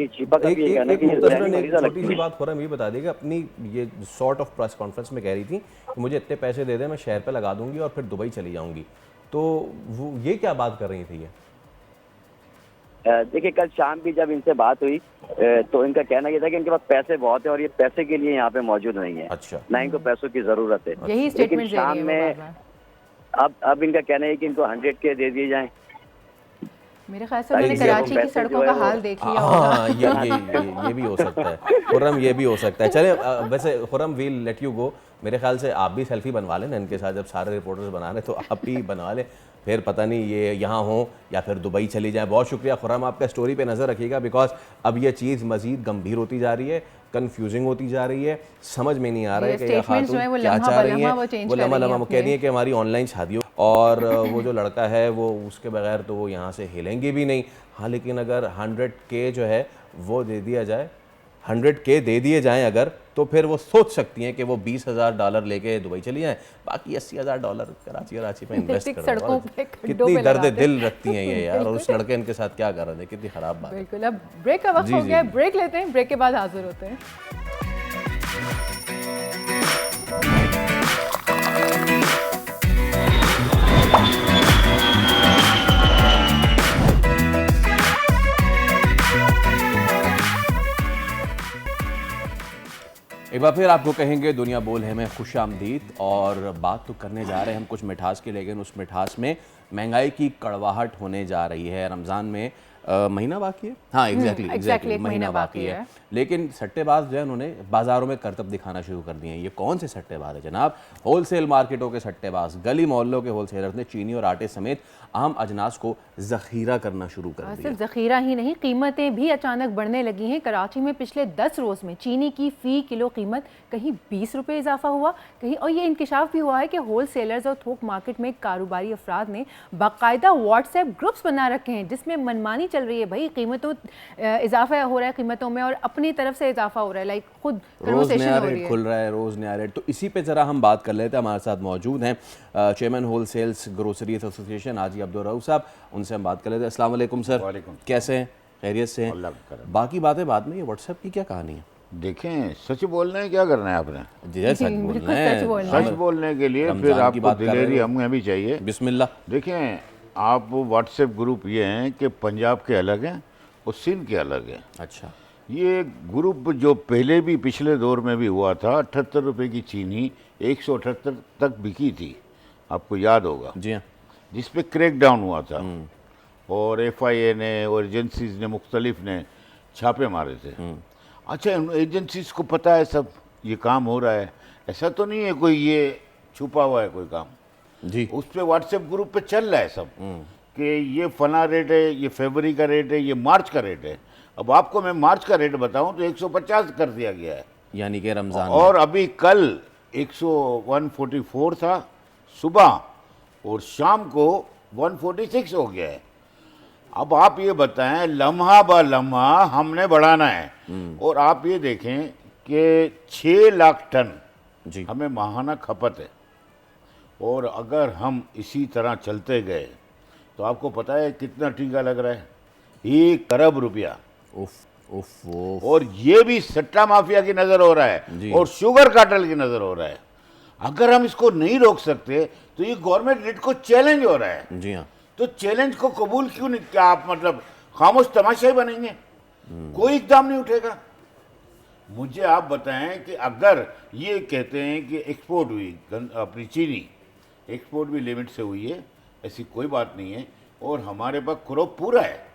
Speaker 7: छोटी सी बात खुर्रम ये बता देगा, अपनी ये सॉर्ट ऑफ प्रेस कॉन्फ्रेंस में कह रही थी कि मुझे इतने पैसे दे दें मैं शहर पे लगा दूंगी और फिर दुबई चली जाऊंगी, तो वो ये क्या बात कर रही थी ये?
Speaker 13: देखिए कल शाम भी जब इनसे बात हुई तो इनका कहना ये था कि इनके पास पैसे बहुत है और ये पैसे के लिए यहाँ पे मौजूद नहीं है।
Speaker 7: अच्छा,
Speaker 13: ना इनको पैसों की जरूरत है।
Speaker 4: यही
Speaker 13: लेकिन शाम में अब इनका कहना है कि इनको 100K दे दिए जाएं।
Speaker 4: मेरे ख्याल से मैंने कराची की सड़कों का हाल देख लिया होगा।
Speaker 7: हाँ, ये भी हो सकता है खुर्रम, ये भी हो सकता है। चले वैसे Khurram we'll let you go. मेरे ख्याल से आप भी सेल्फी बनवा लें इनके साथ, जब सारे रिपोर्टर्स बना रहे तो आप भी बनवा लें, फिर पता नहीं ये यहाँ हो या फिर दुबई चली जाए। बहुत शुक्रिया खुर्रम, आपका स्टोरी पे नज़र रखिएगा बिकॉज अब ये चीज़ मज़ीद गंभीर होती जा रही है, कंफ्यूजिंग होती जा रही है, समझ में नहीं आ रहा है कि खातून क्या चाह रही है। वो लम्हा कह रही है कि हमारी ऑनलाइन शादी हो और वो जो लड़का है वो उसके बगैर तो वो यहाँ से हिलेंगे भी नहीं। हाँ, लेकिन अगर 100K जो है वो दे दिया जाए, 100K दे दिए जाएं अगर, तो फिर वो सोच सकती हैं कि वो $20,000 लेके दुबई चली जाएं, बाकी $80,000 कराची पे इन्वेस्ट करें। कितनी दर्द दिल रखती हैं ये यार, और उस लड़के इनके साथ क्या कर रहे थे, कितनी खराब बात।
Speaker 4: बिल्कुल, अब ब्रेक का वक्त हो गया है, ब्रेक लेते हैं, ब्रेक के बाद हाजिर होते हैं।
Speaker 7: एक बार फिर आपको कहेंगे दुनिया बोल है में खुश आमदीद। और बात तो करने जा रहे हैं हम कुछ मिठास की, लेकिन उस मिठास में महंगाई की कड़वाहट होने जा रही है। रमज़ान में महीना बाकी है, हाँ एग्जैक्टली महीना बाकी है, लेकिन सट्टेबाज जो है उन्होंने बाज़ारों में करतब दिखाना शुरू कर दिए हैं। ये कौन से सट्टेबाज है जनाब? होलसेल मार्केटों के सट्टेबाज, गली मोहल्लों के होलसेलर्स ने चीनी और आटे समेत आम अजनास को ज़ख़ीरा करना शुरू कर दिया।
Speaker 4: सिर्फ ज़ख़ीरा ही नहीं, कीमतें भी अचानक बढ़ने लगी हैं। कराची में पिछले 10 रोज़ में चीनी की फ़ी किलो कीमत कहीं 20 रुपये इजाफा हुआ, कहीं, और ये इंकशाफ भी हुआ है कि होलसेलर्स और थोक मार्केट में कारोबारी अफराद ने बाकायदा व्हाट्सएप ग्रुप्स बना रखे हैं जिसमें मनमानी चल रही है भाई, कीमतों इजाफा हो रहा है कीमतों में और अपनी तरफ से इजाफा हो रहा है, लाइक खुद
Speaker 7: रोज
Speaker 4: conversation
Speaker 7: नया
Speaker 4: हो रही
Speaker 7: रेट
Speaker 4: है।
Speaker 7: खुल रहा है, रोज नया रेट। तो इसी पे ज़रा हम बात कर लेते हैं। हमारे साथ मौजूद हैं chairman wholesales grocery association Haji Abdul Rauf साहब, उनसे हम बात कर लेते हैं। अस्सलाम वालेकुम सर।
Speaker 5: वालेकुम।
Speaker 7: कैसे हैं? खैरियत से हैं? बाकी बातें बाद में, ये व्हाट्सएप की क्या कहानी है?
Speaker 5: देखें, सच बोलना है, क्या करना है आपने?
Speaker 7: जी सच बोलना है।
Speaker 5: सच बोलने के लिए फिर आपको दिलेरी हमें भी चाहिए।
Speaker 7: बिस्मिल्लाह।
Speaker 5: देखें, आप व्हाट्सएप ग्रुप ये हैं कि पंजाब के अलग हैं और सिंध के अलग हैं।
Speaker 7: अच्छा।
Speaker 5: ये ग्रुप जो पहले भी पिछले दौर में भी हुआ था, 78 रुपये की चीनी 178 तक बिकी थी, आपको याद होगा।
Speaker 7: जी हाँ।
Speaker 5: जिस पे क्रैकडाउन हुआ था और FIA ने और एजेंसीज ने मुख्तलिफ ने छापे मारे थे। अच्छा, एजेंसीज को पता है सब ये काम हो रहा है, ऐसा तो नहीं है कोई ये छुपा हुआ है कोई काम
Speaker 7: जी।
Speaker 5: उस पे व्हाट्सएप ग्रुप पे चल रहा है सब कि ये फला रेट है, ये फरवरी का रेट है, ये मार्च का रेट है। अब आपको मैं मार्च का रेट बताऊं तो 150 कर दिया गया है,
Speaker 7: यानी कि रमज़ान।
Speaker 5: और अभी कल 144 था सुबह और शाम को 146 हो गया है। अब आप ये बताएं, लम्हा ब लम्हा हमने बढ़ाना है। और आप ये देखें कि 6 लाख टन
Speaker 7: जी
Speaker 5: हमें माहाना खपत है, और अगर हम इसी तरह चलते गए तो आपको पता है कितना टीका लग रहा है, 1 अरब रुपया।
Speaker 7: उफ उफ उफ।
Speaker 5: और ये भी सट्टा माफिया की नजर हो रहा है और शुगर कार्टेल की नजर हो रहा है। अगर हम इसको नहीं रोक सकते तो ये गवर्नमेंट रेट को चैलेंज हो रहा है।
Speaker 7: जी हाँ।
Speaker 5: तो चैलेंज को कबूल क्यों नहीं? क्या आप मतलब खामोश तमाशा ही बनेंगे? कोई इकदाम नहीं उठेगा। मुझे आप बताएं कि अगर ये कहते हैं कि एक्सपोर्ट हुई अपनी चीनी, एक्सपोर्ट भी लिमिट से हुई है, ऐसी कोई बात नहीं है, और हमारे पास क्रॉप पूरा है,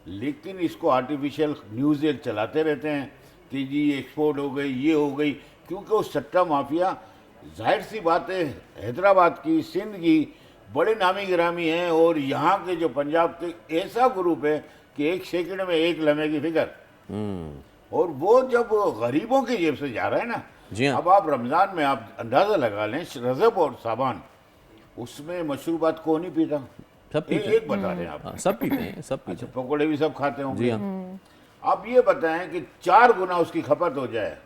Speaker 5: लेकिन इसको आर्टिफिशियल न्यूज़ चलाते रहते हैं कि जी एक्सपोर्ट हो गई, ये हो गई, क्योंकि वो सट्टा माफिया, जाहिर सी बात है, हैदराबाद की, सिंध की बड़े नामी गिरामी हैं, और यहाँ के जो पंजाब के ऐसा ग्रुप है कि 1 सेकंड में 1 लम्हे की फिक्र, और वो जब गरीबों की जेब से जा रहा है ना।
Speaker 7: जी हाँ।
Speaker 5: अब आप रमज़ान में आप अंदाज़ा लगा लें, रजब और साबान, उसमें मशरूबात कौन नहीं पीता?
Speaker 7: सब पीते हैं।
Speaker 5: एक बता रहे हैं आप।
Speaker 7: सब पीते हैं, सब पीते हैं।
Speaker 5: पकौड़े भी सब खाते होंगे।
Speaker 7: जी हाँ।
Speaker 5: अब ये बताएं कि 4 गुना उसकी खपत हो जाए,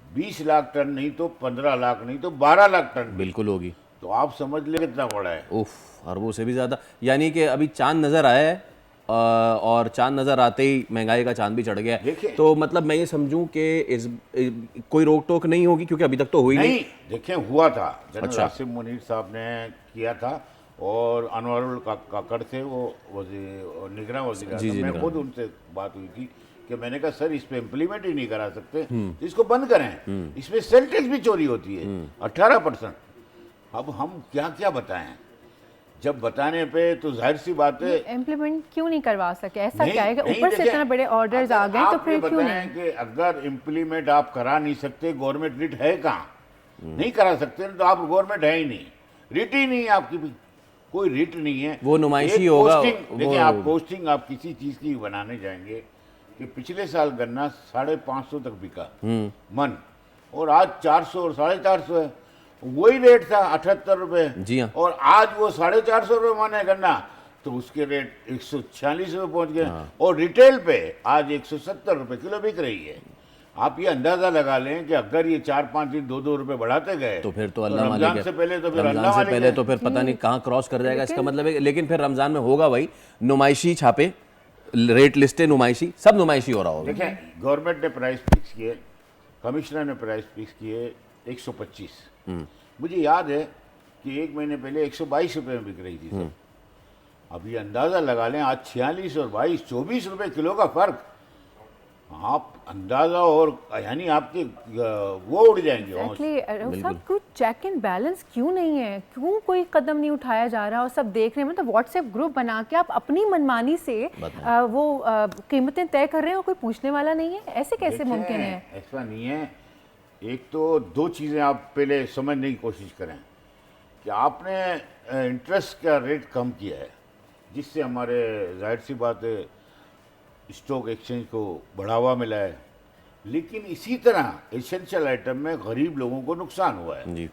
Speaker 5: 20 लाख टन नहीं तो 15 लाख नहीं तो 12 लाख टन
Speaker 7: बिल्कुल होगी,
Speaker 5: तो आप समझ ले कितना बड़ा है।
Speaker 7: उफ, अरबों से भी ज़्यादा। यानी कि अभी चांद नज़र आया है, और चांद नज़र आते ही महंगाई का चांद भी चढ़ गया है। तो मतलब मैं ये समझूं कि कोई रोक टोक नहीं होगी, क्योंकि अभी तक तो हुई नहीं।
Speaker 5: देखें, हुआ था, जनरल
Speaker 7: अच्छा।
Speaker 5: आसिम मुनीर साहब ने किया था, और अनवरुल काकड़ थे वो निगरान वज़ीर
Speaker 7: जी,
Speaker 5: आज़म। मैं
Speaker 7: निगरान।
Speaker 5: खुद उनसे बात हुई थी कि मैंने कहा सर इस पे इम्प्लीमेंट ही नहीं करा सकते, तो इसको बंद करें। इसमें सेल टैक्स भी चोरी होती है 18%। अब हम क्या क्या बताएं? जब बताने पे तो जाहिर सी बात है,
Speaker 4: इम्प्लीमेंट क्यों नहीं करवा सके? ऐसा क्या है कि
Speaker 5: नहीं,
Speaker 4: ऊपर से
Speaker 5: देखें,
Speaker 4: इतना बड़े ऑर्डर्स आ गए, तो
Speaker 5: आप ये
Speaker 4: फिर क्यों
Speaker 5: बताएं
Speaker 4: नहीं?
Speaker 5: कि अगर इम्प्लीमेंट आप करा नहीं सकते, गवर्नमेंट रिट है कहाँ? नहीं करा सकते तो आप गवर्नमेंट है ही नहीं, रिट ही नहीं है आपकी भी, कोई रिट नहीं है।
Speaker 7: वो नुमाइशी
Speaker 5: एक
Speaker 7: होगा,
Speaker 5: पोस्टिंग, देखिए आप पोस्टिंग आप किसी चीज की बनाने जाएंगे कि पिछले साल गन्ना 550 तक बिका मन, और आज 400 और 450 है, वही रेट था 78 रुपए।
Speaker 7: जी हाँ।
Speaker 5: और आज वो 450 रुपये मन है गन्ना, तो उसके रेट 146 रुपये पहुंच गए। और रिटेल पे आज 170 रुपये किलो बिक रही है। आप ये अंदाजा लगा लें कि अगर ये 4-5 दिन 2-2 रुपये बढ़ाते गए
Speaker 7: तो फिर तो अल्लाह मालिक
Speaker 5: रमजान
Speaker 7: है।
Speaker 5: से पहले तो फिर
Speaker 7: रमजान
Speaker 5: अल्लाह
Speaker 7: से
Speaker 5: मालिक
Speaker 7: पहले
Speaker 5: है।
Speaker 7: तो फिर पता नहीं कहाँ क्रॉस कर जाएगा, इसका मतलब है। लेकिन फिर रमजान में होगा वही नुमाइशी छापे, रेट लिस्टें नुमाइशी, सब नुमाइशी हो रहा होगा।
Speaker 5: देखें, गवर्नमेंट ने प्राइस फिक्स किए, कमिश्नर ने प्राइस फिक्स किए 125। मुझे याद है कि 1 महीने पहले 122 रुपये में बिक रही थी सब। अब ये अंदाज़ा लगा लें, आज 46 और 22 24 रुपये किलो का फर्क। आप अंदाज़ा, और यानी आपके वो उड़ जाएंगे।
Speaker 4: Exactly, सब कुछ चेक एंड बैलेंस क्यों नहीं है? क्यों कोई कदम नहीं उठाया जा रहा? और सब देख रहे हैं, मतलब व्हाट्सएप ग्रुप बना के आप अपनी मनमानी से वो कीमतें तय कर रहे हैं और कोई पूछने वाला नहीं है। ऐसे कैसे मुमकिन है?
Speaker 5: ऐसा नहीं है। एक तो 2 चीज़ें आप पहले समझने की कोशिश करें कि आपने इंटरेस्ट का रेट कम किया है, जिससे हमारे जाहिर सी बात है स्टॉक एक्सचेंज को बढ़ावा मिला है, लेकिन इसी तरह एसेंशियल आइटम में गरीब लोगों को नुकसान हुआ है।
Speaker 7: जी।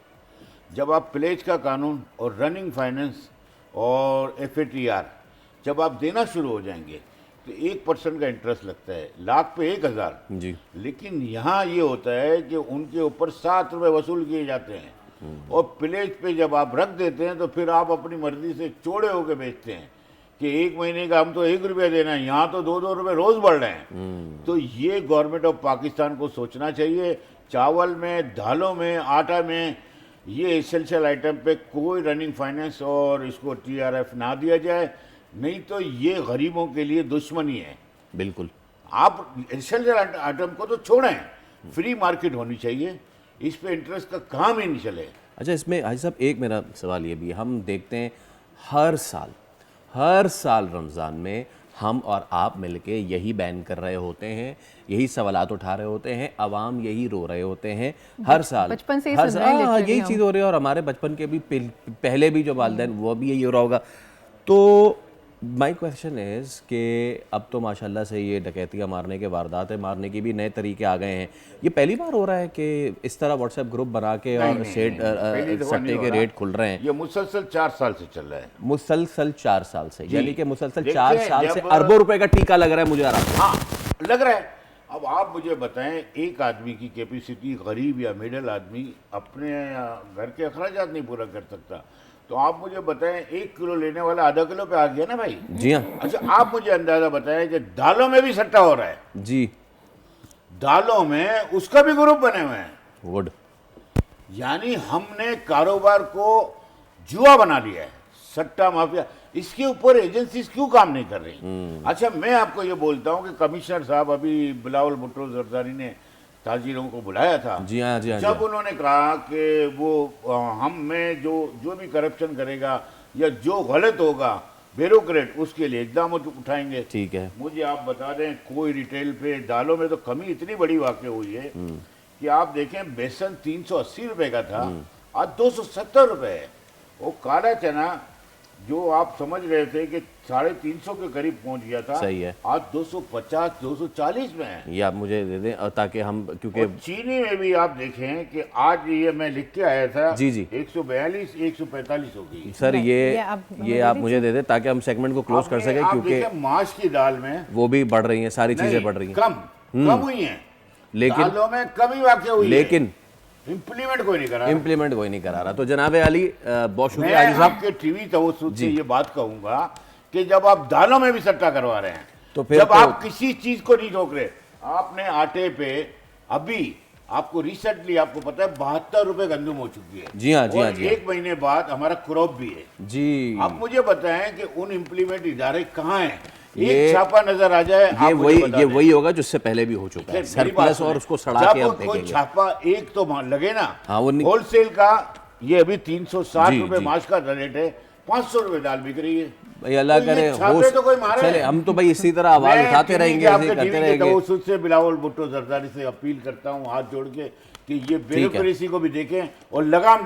Speaker 5: जब आप प्लेज का कानून और रनिंग फाइनेंस और FATR जब आप देना शुरू हो जाएंगे तो 1% का इंटरेस्ट लगता है, लाख पे 1000
Speaker 7: जी।
Speaker 5: लेकिन यहाँ ये होता है कि उनके ऊपर 7 रुपये वसूल किए जाते हैं, और प्लेज पे जब आप रख देते हैं तो फिर आप अपनी मर्जी से चौड़े होकर बेचते हैं कि 1 महीने का हम तो 1 रुपया देना है, यहाँ तो 2-2 रुपये रोज बढ़ रहे हैं। तो ये गवर्नमेंट ऑफ पाकिस्तान को सोचना चाहिए, चावल में, दालों में, आटा में, ये एसेंशियल आइटम पे कोई रनिंग फाइनेंस और इसको TRF ना दिया जाए, नहीं तो ये गरीबों के लिए दुश्मनी है।
Speaker 7: बिल्कुल,
Speaker 5: आप एसेंशियल आइटम को तो छोड़ें, फ्री मार्केट होनी चाहिए, इस पे इंटरेस्ट का काम ही नहीं चले।
Speaker 7: अच्छा, इसमें हाजी साहब एक मेरा सवाल ये भी है, हम देखते हैं हर साल रमज़ान में हम और आप मिलके यही बैन कर रहे होते हैं, यही सवालात उठा रहे होते हैं, अवाम यही रो रहे होते हैं हर साल।
Speaker 4: बचपन से
Speaker 7: हर साल यही चीज़ हो रही है, और हमारे बचपन के भी पहले भी जो वालिदैन वो भी यही हो रहा होगा। तो माई क्वेश्चन इज़ कि अब तो माशाल्लाह से ये डकैतियाँ मारने के वारदातें मारने की भी नए तरीके आ गए हैं। ये पहली बार हो रहा है कि इस तरह व्हाट्सएप ग्रुप बना के और सट्टे के रेट खुल रहे हैं?
Speaker 5: ये मुसलसल 4 साल से चल रहा है।
Speaker 7: मुसलसल 4 साल से, यानी कि मुसलसल 4 साल से अरबों रुपए का टीका लग रहा है मुझे आ रहा है।
Speaker 5: हाँ लग रहा है। अब आप मुझे बताएं, एक आदमी की कैपेसिटी, गरीब या मिडिल आदमी अपने घर के अखराजात नहीं पूरा कर सकता, तो आप मुझे बताएं 1 किलो लेने वाला आधा किलो पे आ गया ना भाई।
Speaker 7: जी हाँ।
Speaker 5: अच्छा, आप मुझे अंदाजा बताएं कि दालों में भी सट्टा हो रहा है।
Speaker 7: जी,
Speaker 5: दालों में उसका भी ग्रुप बने हुए हैं।
Speaker 7: गुड।
Speaker 5: यानी हमने कारोबार को जुआ बना लिया है, सट्टा माफिया। इसके ऊपर एजेंसीज क्यों काम नहीं कर रही? अच्छा, मैं आपको ये बोलता हूँ कि कमिश्नर साहब अभी बिलावल भुट्टो जरदारी ने ताजिरों को बुलाया था।
Speaker 7: जी हाँ, जी हाँ।
Speaker 5: जब उन्होंने कहा कि वो हम में जो भी करप्शन करेगा या जो गलत होगा ब्यूरोक्रेट, उसके लिए इकदाम उठाएंगे।
Speaker 7: ठीक है। मुझे
Speaker 5: आप बता दें, कोई रिटेल पे दालों में तो कमी इतनी बड़ी वाक़ई हुई है कि आप देखें, बेसन 380 रुपए का था, आज 270 रुपए है। वो काला चना जो आप समझ रहे थे कि 350 के करीब पहुंच गया था,
Speaker 7: सही है,
Speaker 5: आज 250 240 में है।
Speaker 7: ये आप मुझे दे दें ताकि हम, क्योंकि
Speaker 5: चीनी में भी आप देखें कि आज ये मैं लिख के आया था,
Speaker 7: जी जी
Speaker 5: 142 145 हो गई।
Speaker 7: सर ये आप मुझे दे दें ताकि हम सेगमेंट को क्लोज कर सकें, क्योंकि
Speaker 5: माश की दाल में
Speaker 7: वो भी बढ़ रही हैं, सारी चीजें बढ़ रही हैं,
Speaker 5: कम हुई हैं,
Speaker 7: लेकिन
Speaker 5: दालों में कमी वाक़ई हुई,
Speaker 7: लेकिन
Speaker 5: इम्प्लीमेंट कोई नहीं करा रहा।
Speaker 7: तो जनाब अली, बहुत शुक्रिया हाजी साहब।
Speaker 5: आपके टीवी तवज्जुह से ये बात कहूंगा कि जब आप दालों में भी सट्टा करवा रहे हैं,
Speaker 7: तो फिर
Speaker 5: जब आप किसी चीज को नहीं रोक रहे, आपने आटे पे अभी आपको रिसेंटली आपको पता है 72 रुपए गंदम हो चुकी है।
Speaker 7: जी हाँ, जी हाँ, जी।
Speaker 5: 1 महीने बाद हमारा क्रॉप भी है
Speaker 7: जी।
Speaker 5: आप मुझे बताएं कि उन इम्प्लीमेंट इदारे कहाँ हैं? एक छापा नजर आ जाए,
Speaker 7: ये वही होगा जिससे पहले भी हो चुका है, सरप्लस और उसको सड़ा के हम फेंकेंगे।
Speaker 5: छापा एक तो लगे ना,
Speaker 7: हाँ, वो
Speaker 5: होलसेल का ये अभी 360 रुपए मार्च का रेट है, 500 रुपए दाल बिक रही है।
Speaker 7: भाई अल्लाह करे
Speaker 5: तो कोई मारे।
Speaker 7: चले, हम तो भाई इसी तरह आवाज उठाते रहेंगे, ऐसे करते रहेंगे।
Speaker 5: तो उससे बिलावल भुट्टो जरदारी से अपील करता हूँ हाथ जोड़ के कि ये ब्यूरोक्रेसी को भी देखें और लगाम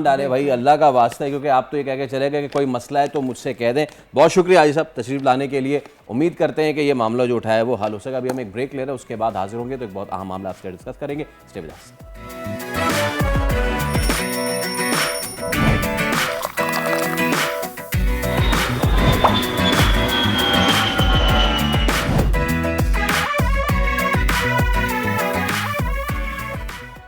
Speaker 5: डालें
Speaker 7: भाई, अल्लाह का वास्ता है, क्योंकि आप तो ये कह के चले गए कि कोई मसला है तो मुझसे कह दें। बहुत शुक्रिया हाजी साहब तशरीफ लाने के लिए। उम्मीद करते हैं कि ये मामला जो उठाया है वो हल हो सका। अभी हम एक ब्रेक ले रहे हैं, उसके बाद हाजिर होंगे तो एक बहुत अहम मामला आपसे डिस्कस करेंगे। Stay with us.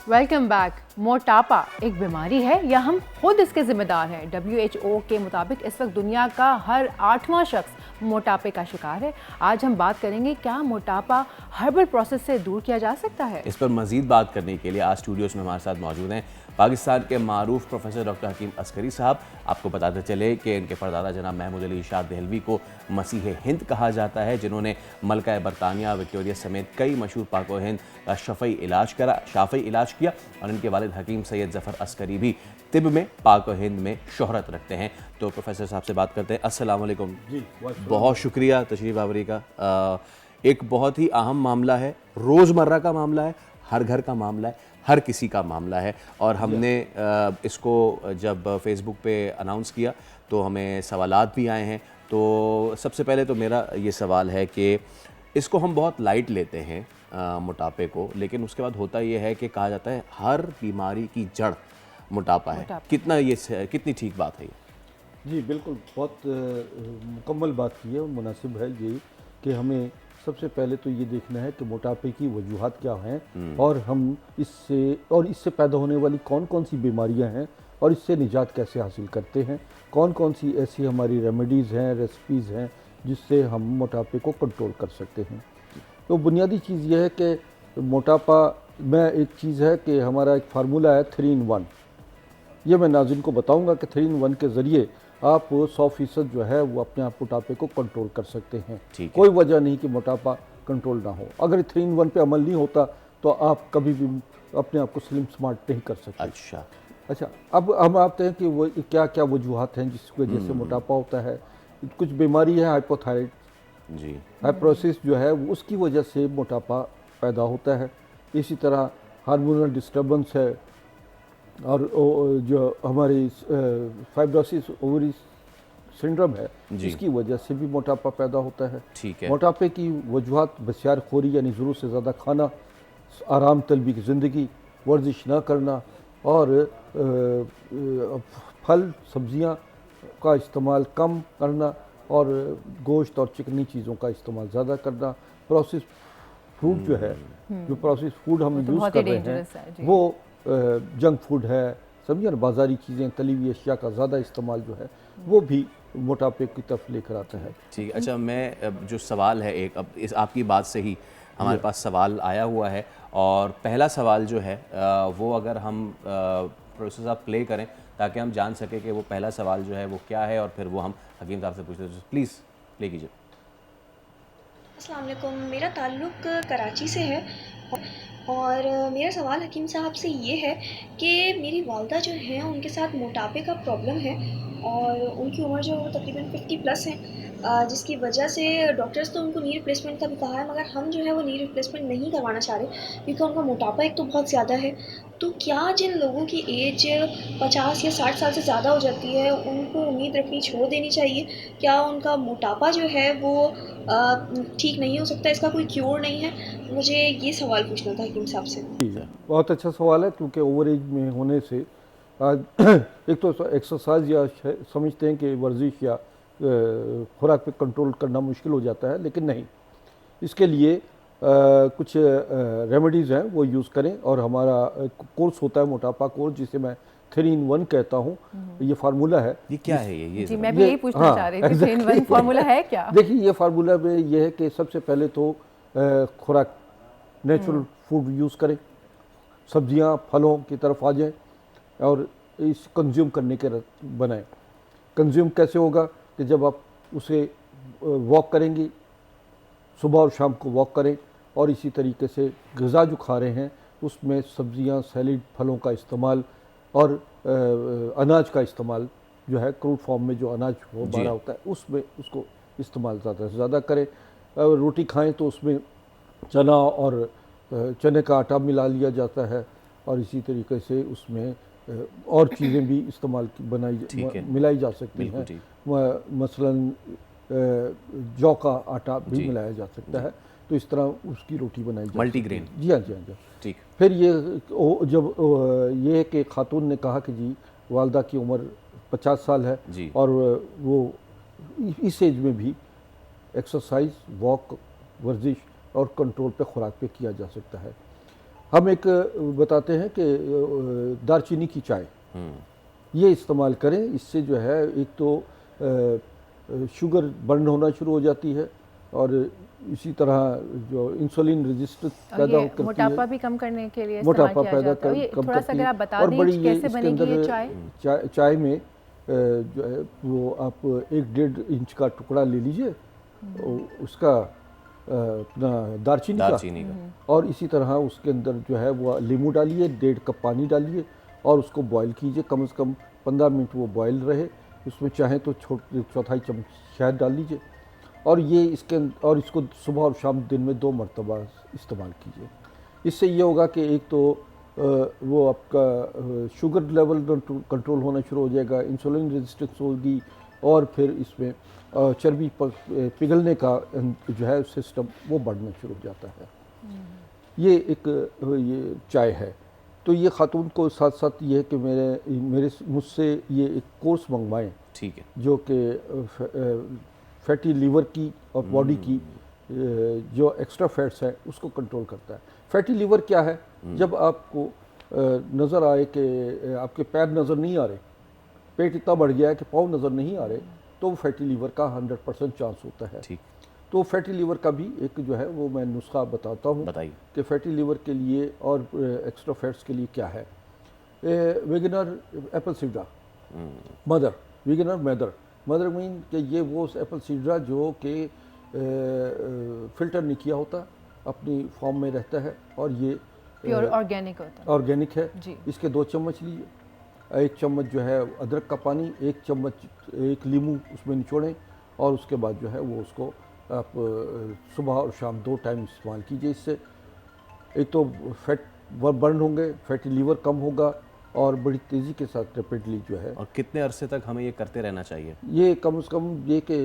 Speaker 4: Welcome back. मोटापा एक बीमारी है या हम खुद इसके जिम्मेदार हैं? WHO के मुताबिक इस वक्त दुनिया का हर 8वां शख्स मोटापे का शिकार है। आज हम बात करेंगे क्या मोटापा हर्बल प्रोसेस से दूर किया जा सकता है।
Speaker 7: इस पर मजीद बात करने के लिए आज स्टूडियोज में हमारे साथ मौजूद हैं पाकिस्तान के मारूफ प्रोफेसर डॉक्टर हकीम अस्करी साहब। आपको बताते चले कि इनके परदादा जनाब महमूद अली इरशाद देहलवी को मसीह हिंद कहा जाता है, जिन्होंने मलका बरतानिया विक्टोरिया समेत कई मशहूर पाको हिंद का शाफी इलाज किया, और इनके वालिद हकीम सैयद जफ़र अस्करी भी तिब में पाक हिंद में शोहरत रखते हैं। तो प्रोफेसर साहब से बात करते हैं। अस्सलाम वालेकुम जी। बहुत शुक्रिया तशरीफ़ आवरी का। एक बहुत ही अहम मामला है, रोज़मर्रा का मामला है, हर घर का मामला है, हर किसी का मामला है, और हमने इसको जब फेसबुक पे अनाउंस किया तो हमें सवालात भी आए हैं। तो सबसे पहले तो मेरा ये सवाल है कि इसको हम बहुत लाइट लेते हैं मोटापे को, लेकिन उसके बाद होता ये है कि कहा जाता है हर बीमारी की जड़ मोटापा है। कितनी ठीक बात है ये?
Speaker 14: जी बिल्कुल, बहुत मुकम्मल बात की है और मुनासिब है ये कि हमें सबसे पहले तो ये देखना है कि मोटापे की वजूहात क्या हैं और हम इससे पैदा होने वाली कौन कौन सी बीमारियां हैं और इससे निजात कैसे हासिल करते हैं, कौन कौन सी ऐसी हमारी रेमेडीज़ हैं, रेसिपीज़ हैं जिससे हम मोटापे को कंट्रोल कर सकते हैं। तो बुनियादी चीज़ यह है कि मोटापा में एक चीज़ है कि हमारा एक फार्मूला है 3 in 1। ये मैं नाज़रीन को बताऊंगा कि 3 in 1 के ज़रिए आप 100% जो है वो अपने आप मोटापे को कंट्रोल कर सकते हैं। कोई वजह नहीं कि मोटापा कंट्रोल ना हो। अगर 3 in 1 पे अमल नहीं होता तो आप कभी भी अपने आप को स्लिम स्मार्ट नहीं कर सकते। अच्छा, अब हम आते हैं कि वो क्या क्या वजूहात हैं जिस वजह से मोटापा होता है। कुछ बीमारी है हाइपोथायराइड जी, हाइपरोसिस जो है वो उसकी वजह से मोटापा पैदा होता है। इसी तरह हार्मोनल डिस्टर्बेंस है और जो हमारी फाइब्रोसिस ओवरी सिंड्रोम है इसकी वजह से भी मोटापा पैदा होता है। ठीक है। मोटापे की वजूहात बसियार खोरी यानी ज़रूरत से ज़्यादा खाना, आराम तलबी की ज़िंदगी, वर्जिश ना करना और फल सब्ज़ियाँ का इस्तेमाल कम करना और गोश्त और चिकनी चीज़ों का इस्तेमाल ज़्यादा करना, प्रोसेस फूड जो है जो प्रोसेस फूड हम यूज़ कर रहे हैं वो जंक फूड है, समझिए ना, बाज़ारी चीज़ें, तली हुई अशिया का ज़्यादा इस्तेमाल जो है वो भी मोटापे की तरफ लेकर आता है।
Speaker 7: ठीक है। अच्छा, मैं जो सवाल है एक, अब इस आपकी बात से ही हमारे पास सवाल आया हुआ है और पहला सवाल जो है वो अगर हम प्रोसेस आप प्ले करें ताकि हम जान सकें कि वो पहला सवाल जो है वो क्या है और फिर वो हम हकीम साहब से पूछते हैं। प्लीज़ प्ले कीजिए।
Speaker 15: अस्सलाम वालेकुम, मेरा ताल्लुक़ कराची से है और मेरा सवाल हकीम साहब से ये है कि मेरी वालदा जो हैं उनके साथ मोटापे का प्रॉब्लम है और उनकी उम्र जो है वो तकरीबन 50+ है, जिसकी वजह से डॉक्टर्स तो उनको नी रिप्लेसमेंट का भी कहा है, मगर हम जो है वो नी रिप्लेसमेंट नहीं करवाना चाह रहे क्योंकि उनका मोटापा एक तो बहुत ज़्यादा है। तो क्या जिन लोगों की एज 50 या 60 साल से ज़्यादा हो जाती है उनको उम्मीद रखनी छोड़ देनी चाहिए? क्या उनका मोटापा जो है वो ठीक नहीं हो सकता, इसका कोई क्योर नहीं है? मुझे ये सवाल पूछना था हकीम साहब से।
Speaker 14: बहुत अच्छा सवाल है क्योंकि ओवर एज में होने से एक तो एक्सरसाइज या समझते हैं कि वर्जिश या खुराक पे कंट्रोल करना मुश्किल हो जाता है, लेकिन नहीं, इसके लिए कुछ रेमेडीज़ हैं वो यूज़ करें और हमारा कोर्स होता है मोटापा कोर्स जिसे मैं 3 in 1 कहता हूँ। ये फार्मूला है।
Speaker 7: ये क्या है ये
Speaker 4: जी, मैं भी यही पूछना चाह रही थी, 3 in 1 फार्मूला है क्या?
Speaker 14: देखिए, ये फार्मूला में ये है कि सबसे पहले तो खुराक नेचुरल फूड यूज़ करें, सब्जियां फलों की तरफ आ जाएं और इस कंज्यूम करने के बनाएं। कंज्यूम कैसे होगा कि जब आप उसे वॉक करेंगी, सुबह और शाम को वॉक करें और इसी तरीके से ग़िज़ा जो खा रहे हैं उसमें सब्जियां, सैलिड, फलों का इस्तेमाल और अनाज का इस्तेमाल जो है क्रूड फॉर्म में जो अनाज वो बारा होता है उसमें उसको इस्तेमाल ज़्यादा से ज़्यादा करें। रोटी खाएं तो उसमें चना और चने का आटा मिला लिया जाता है और इसी तरीके से उसमें और चीज़ें भी इस्तेमाल मिलाई जा सकती हैं। मसलन जौ का आटा भी मिलाया जा सकता है, तो इस तरह उसकी रोटी बनाई जाती है।
Speaker 7: मल्टीग्रेन।
Speaker 14: जी हाँ, जी हाँ।
Speaker 7: ठीक।
Speaker 14: फिर ये जब ये कि खातून ने कहा कि जी वालदा की उम्र 50 साल है और वो इस एज में भी एक्सरसाइज, वॉक, वर्जिश और कंट्रोल पे खुराक पे किया जा सकता है। हम एक बताते हैं कि दारचीनी की चाय ये इस्तेमाल करें, इससे जो है एक तो शुगर बर्न होना शुरू हो जाती है और इसी तरह जो इंसुलिन रेजिस्टेंस पैदा करती है,
Speaker 4: मोटापा भी कम करने के लिए
Speaker 14: मोटापा पैदा
Speaker 4: थोड़ा सा अगर आप बता दें कैसे बनेगी ये चाय?
Speaker 14: चाय में जो है वो आप 1-1.5 इंच का टुकड़ा ले लीजिए, उसका अपना दारचीनी का और इसी तरह उसके अंदर जो है वो लीमू डालिए, 1.5 कप पानी डालिए और उसको बॉईल कीजिए, कम से कम 15 मिनट वो बॉईल रहे। उसमें चाहें तो चौथाई चम्मच शहद डाल लीजिए और ये और इसको सुबह और शाम दिन में 2 मरतबा इस्तेमाल कीजिए। इससे ये होगा कि एक तो वो आपका शुगर लेवल कंट्रोल होना शुरू हो जाएगा, इंसुलिन रेजिस्टेंस होगी और फिर इसमें चर्बी पिघलने का जो है सिस्टम वो बढ़ना शुरू हो जाता है। ये ये चाय है। तो ये खातून को साथ साथ ये है कि मुझसे ये एक कोर्स मंगवाएं
Speaker 7: ठीक है,
Speaker 14: जो कि फैटी लीवर की और बॉडी की जो एक्स्ट्रा फैट्स है उसको कंट्रोल करता है। फैटी लीवर क्या है? जब आपको नज़र आए कि आपके पैर नज़र नहीं आ रहे, पेट इतना बढ़ गया है कि पाँव नज़र नहीं आ रहे, तो वो फैटी लीवर का 100% चांस होता है।
Speaker 7: ठीक।
Speaker 14: तो फैटी लीवर का भी एक जो है वो मैं नुस्खा बताता हूँ,
Speaker 7: बताइए
Speaker 14: कि फैटी लीवर के लिए और एक्स्ट्रा फैट्स के लिए क्या है। Wegener Apple सीड्रा mother, Wegener mother mean कि ये वो एप्पल सीड्रा जो कि फिल्टर नहीं किया होता, अपनी फॉर्म में रहता है, और ये
Speaker 4: प्योर ऑर्गेनिक होता है,
Speaker 14: ऑर्गेनिक है
Speaker 4: जी।
Speaker 14: इसके 2 चम्मच लीजिए, 1 चम्मच जो है अदरक का पानी, 1 चम्मच 1 नींबू उसमें निचोड़ें, और उसके बाद जो है वो उसको आप सुबह और शाम 2 टाइम इस्तेमाल कीजिए। इससे एक तो फैट बर्न होंगे, फैटी लीवर कम होगा, और बड़ी तेज़ी के साथ रैपिडली जो है।
Speaker 7: और कितने अरसे तक हमें ये करते रहना चाहिए?
Speaker 14: ये कम से कम ये कि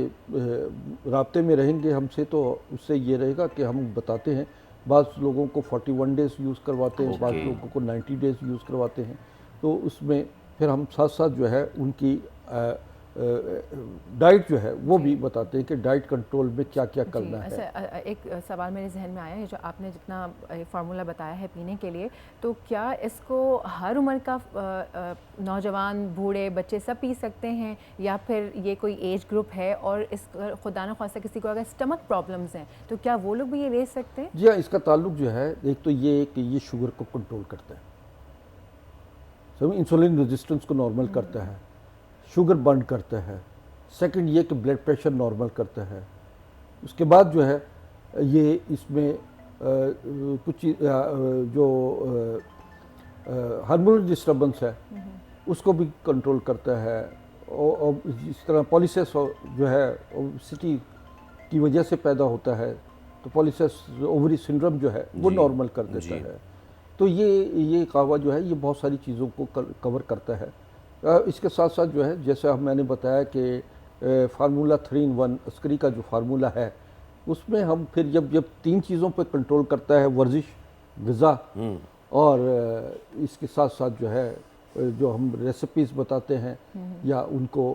Speaker 14: राब्ते में रहेंगे हमसे, तो उससे ये रहेगा कि हम बताते हैं, बाज़ लोगों को 41 डेज़ यूज़ करवाते हैं, बाज़ लोगों को 90 डेज़ यूज़ करवाते हैं। तो उसमें फिर हम साथ साथ जो है उनकी डाइट जो है वो भी बताते हैं कि डाइट कंट्रोल में क्या क्या करना है।
Speaker 4: अच्छा, एक सवाल मेरे जहन में आया है, जो आपने जितना फार्मूला बताया है पीने के लिए, तो क्या इसको हर उम्र का नौजवान, बूढ़े, बच्चे सब पी सकते हैं, या फिर ये कोई एज ग्रुप है? और इस खुदा न खास्ता किसी को अगर स्टमक प्रॉब्लम्स हैं तो क्या वो लोग भी ये ले सकते हैं?
Speaker 14: जी हाँ, इसका ताल्लुक जो है, एक तो ये कि ये शुगर को कंट्रोल करता है, सब इंसुलिन रेजिस्टेंस को नॉर्मल करता है, शुगर बर्न करता है। सेकंड ये कि ब्लड प्रेशर नॉर्मल करता है। उसके बाद जो है ये इसमें कुछ जो हार्मोनल डिस्टर्बेंस है उसको भी कंट्रोल करता है, और इस तरह पॉलीसिस जो है ओबेसिटी की वजह से पैदा होता है, तो पॉलीसिस ओवरी सिंड्रोम जो है वो नॉर्मल कर देता है। तो ये कहवा जो है ये बहुत सारी चीज़ों को कवर करता है। इसके साथ साथ जो है, जैसे मैंने बताया कि फार्मूला 3 in 1 अस्करी का जो फार्मूला है, उसमें हम फिर जब 3 चीज़ों पर कंट्रोल करता है, वर्जिश, ग़िज़ा, और इसके साथ साथ जो है जो हम रेसिपीज़ बताते हैं या उनको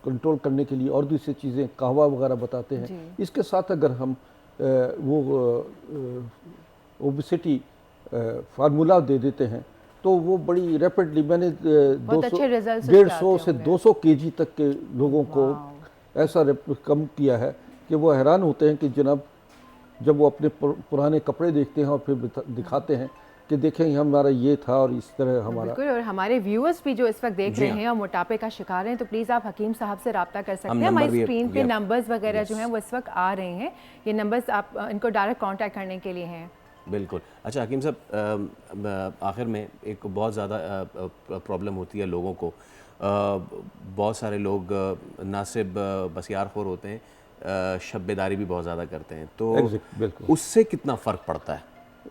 Speaker 14: कंट्रोल करने के लिए और दूसरी चीज़ें, कहवा वगैरह बताते हैं, इसके साथ अगर हम वो ओबेसिटी फार्मूला दे देते हैं, तो वो बड़ी रैपिडली, मैंने 150 से 200 kg तक के लोगों को ऐसा कम किया है कि वो हैरान होते हैं कि जनाब, जब वो अपने पुराने कपड़े देखते हैं और फिर दिखाते हैं कि देखें हमारा ये था और इस तरह हमारा।
Speaker 4: बिल्कुल, और हमारे व्यूअर्स भी जो इस वक्त देख रहे हैं और मोटापे का शिकार हैं, तो प्लीज़ आप हकीम साहब से रब्ता कर सकते हैं। हमारी स्क्रीन पे नंबर्स वगैरह जो हैं वो इस वक्त आ रहे हैं, ये नंबर्स आप इनको डायरेक्ट कांटेक्ट करने के लिए हैं।
Speaker 7: बिल्कुल। अच्छा हकीम साहब, आखिर में एक बहुत ज़्यादा प्रॉब्लम होती है लोगों को, बहुत सारे लोग ना सिर्फ बसियारखोर होते हैं, शब्बेदारी भी बहुत ज़्यादा करते हैं, तो उससे कितना फ़र्क पड़ता है?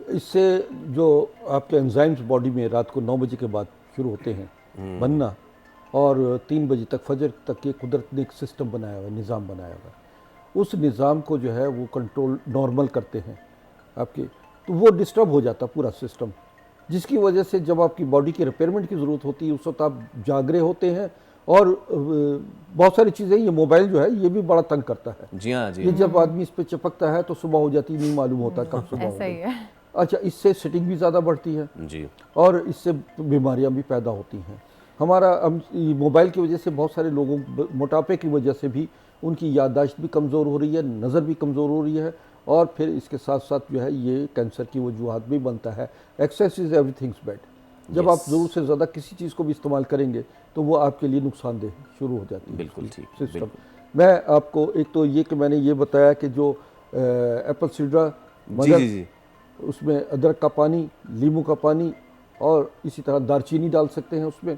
Speaker 14: इससे जो आपके एंजाइम्स बॉडी में रात को 9 बजे के बाद शुरू होते हैं बनना, और 3 बजे तक फजर तक ये कुदरत ने एक सिस्टम बनाया हुआ है, निज़ाम बनाया हुआ है, उस निज़ाम को जो है वो कंट्रोल नॉर्मल करते हैं आपके, तो वो डिस्टर्ब हो जाता पूरा सिस्टम, जिसकी वजह से जब आपकी बॉडी की रिपेयरमेंट की ज़रूरत होती है उस वक्त आप जागरे होते हैं, और बहुत सारी चीज़ें, ये मोबाइल जो है ये भी बड़ा तंग करता है।
Speaker 7: जी हाँ, जी।
Speaker 14: ये जब आदमी इस पर चिपकता है तो सुबह हो जाती, नहीं मालूम होता कब सुबह हो गई। अच्छा, इससे सिटिंग भी ज़्यादा बढ़ती है
Speaker 7: जी, और
Speaker 14: इससे बीमारियां भी पैदा होती हैं। हमारा मोबाइल की वजह से बहुत सारे लोगों, मोटापे की वजह से भी उनकी याददाश्त भी कमज़ोर हो रही है, नज़र भी कमज़ोर हो रही है, और फिर इसके साथ साथ जो है ये कैंसर की वजूहात भी बनता है। Excess is everything's bad. जब आप ज़रूरत से ज़्यादा किसी चीज़ को भी इस्तेमाल करेंगे तो वो आपके लिए नुकसानदेह शुरू हो जाती है।
Speaker 7: बिल्कुल ठीक
Speaker 14: सिस्टम। मैं आपको एक तो ये कि मैंने ये बताया कि जो एप्पल सीड्रा मदर, उसमें अदरक का पानी, नींबू का पानी, और इसी तरह दालचीनी डाल सकते हैं उसमें,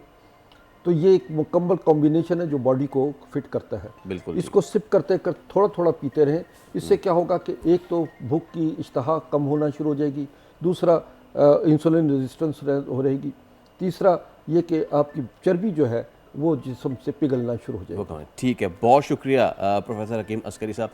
Speaker 14: तो ये एक मुकम्मल कॉम्बिनेशन है जो बॉडी को फिट करता है।
Speaker 7: बिल्कुल।
Speaker 14: इसको सिप करते कर थोड़ा थोड़ा पीते रहें, इससे क्या होगा कि एक तो भूख की इश्तहा कम होना शुरू हो जाएगी, दूसरा इंसुलिन रेजिस्टेंस हो रहेगी, तीसरा ये कि आपकी चर्बी जो है वो जिस्म से पिघलना शुरू हो जाएगी।
Speaker 7: ठीक है, बहुत शुक्रिया प्रोफेसर हकीम अस्करी साहब।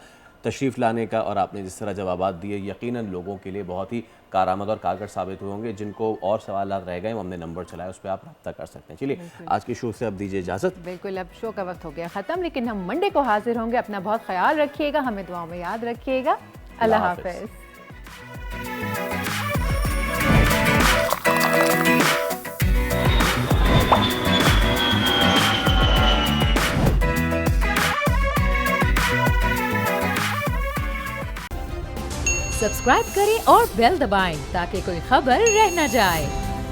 Speaker 7: तशरीफ़ लाने का और आपने जिस तरह जवाबात दिए यकीनन लोगों के लिए बहुत ही कारआमद और कारगर साबित हुए होंगे। जिनको और सवाल रह गए हमने नंबर चलाया, उस पर आप रब्ता कर सकते हैं। चलिए आज के शो से अब दीजिए इजाज़त।
Speaker 4: बिल्कुल, अब शो का वक्त हो गया ख़त्म, लेकिन हम मंडे को हाजिर होंगे। अपना बहुत ख्याल रखिएगा, हमें दुआओं में याद रखिएगा। अल्लाह हाफ़िज़।
Speaker 16: सब्सक्राइब करें और बेल दबाएं ताकि कोई खबर रह न जाए।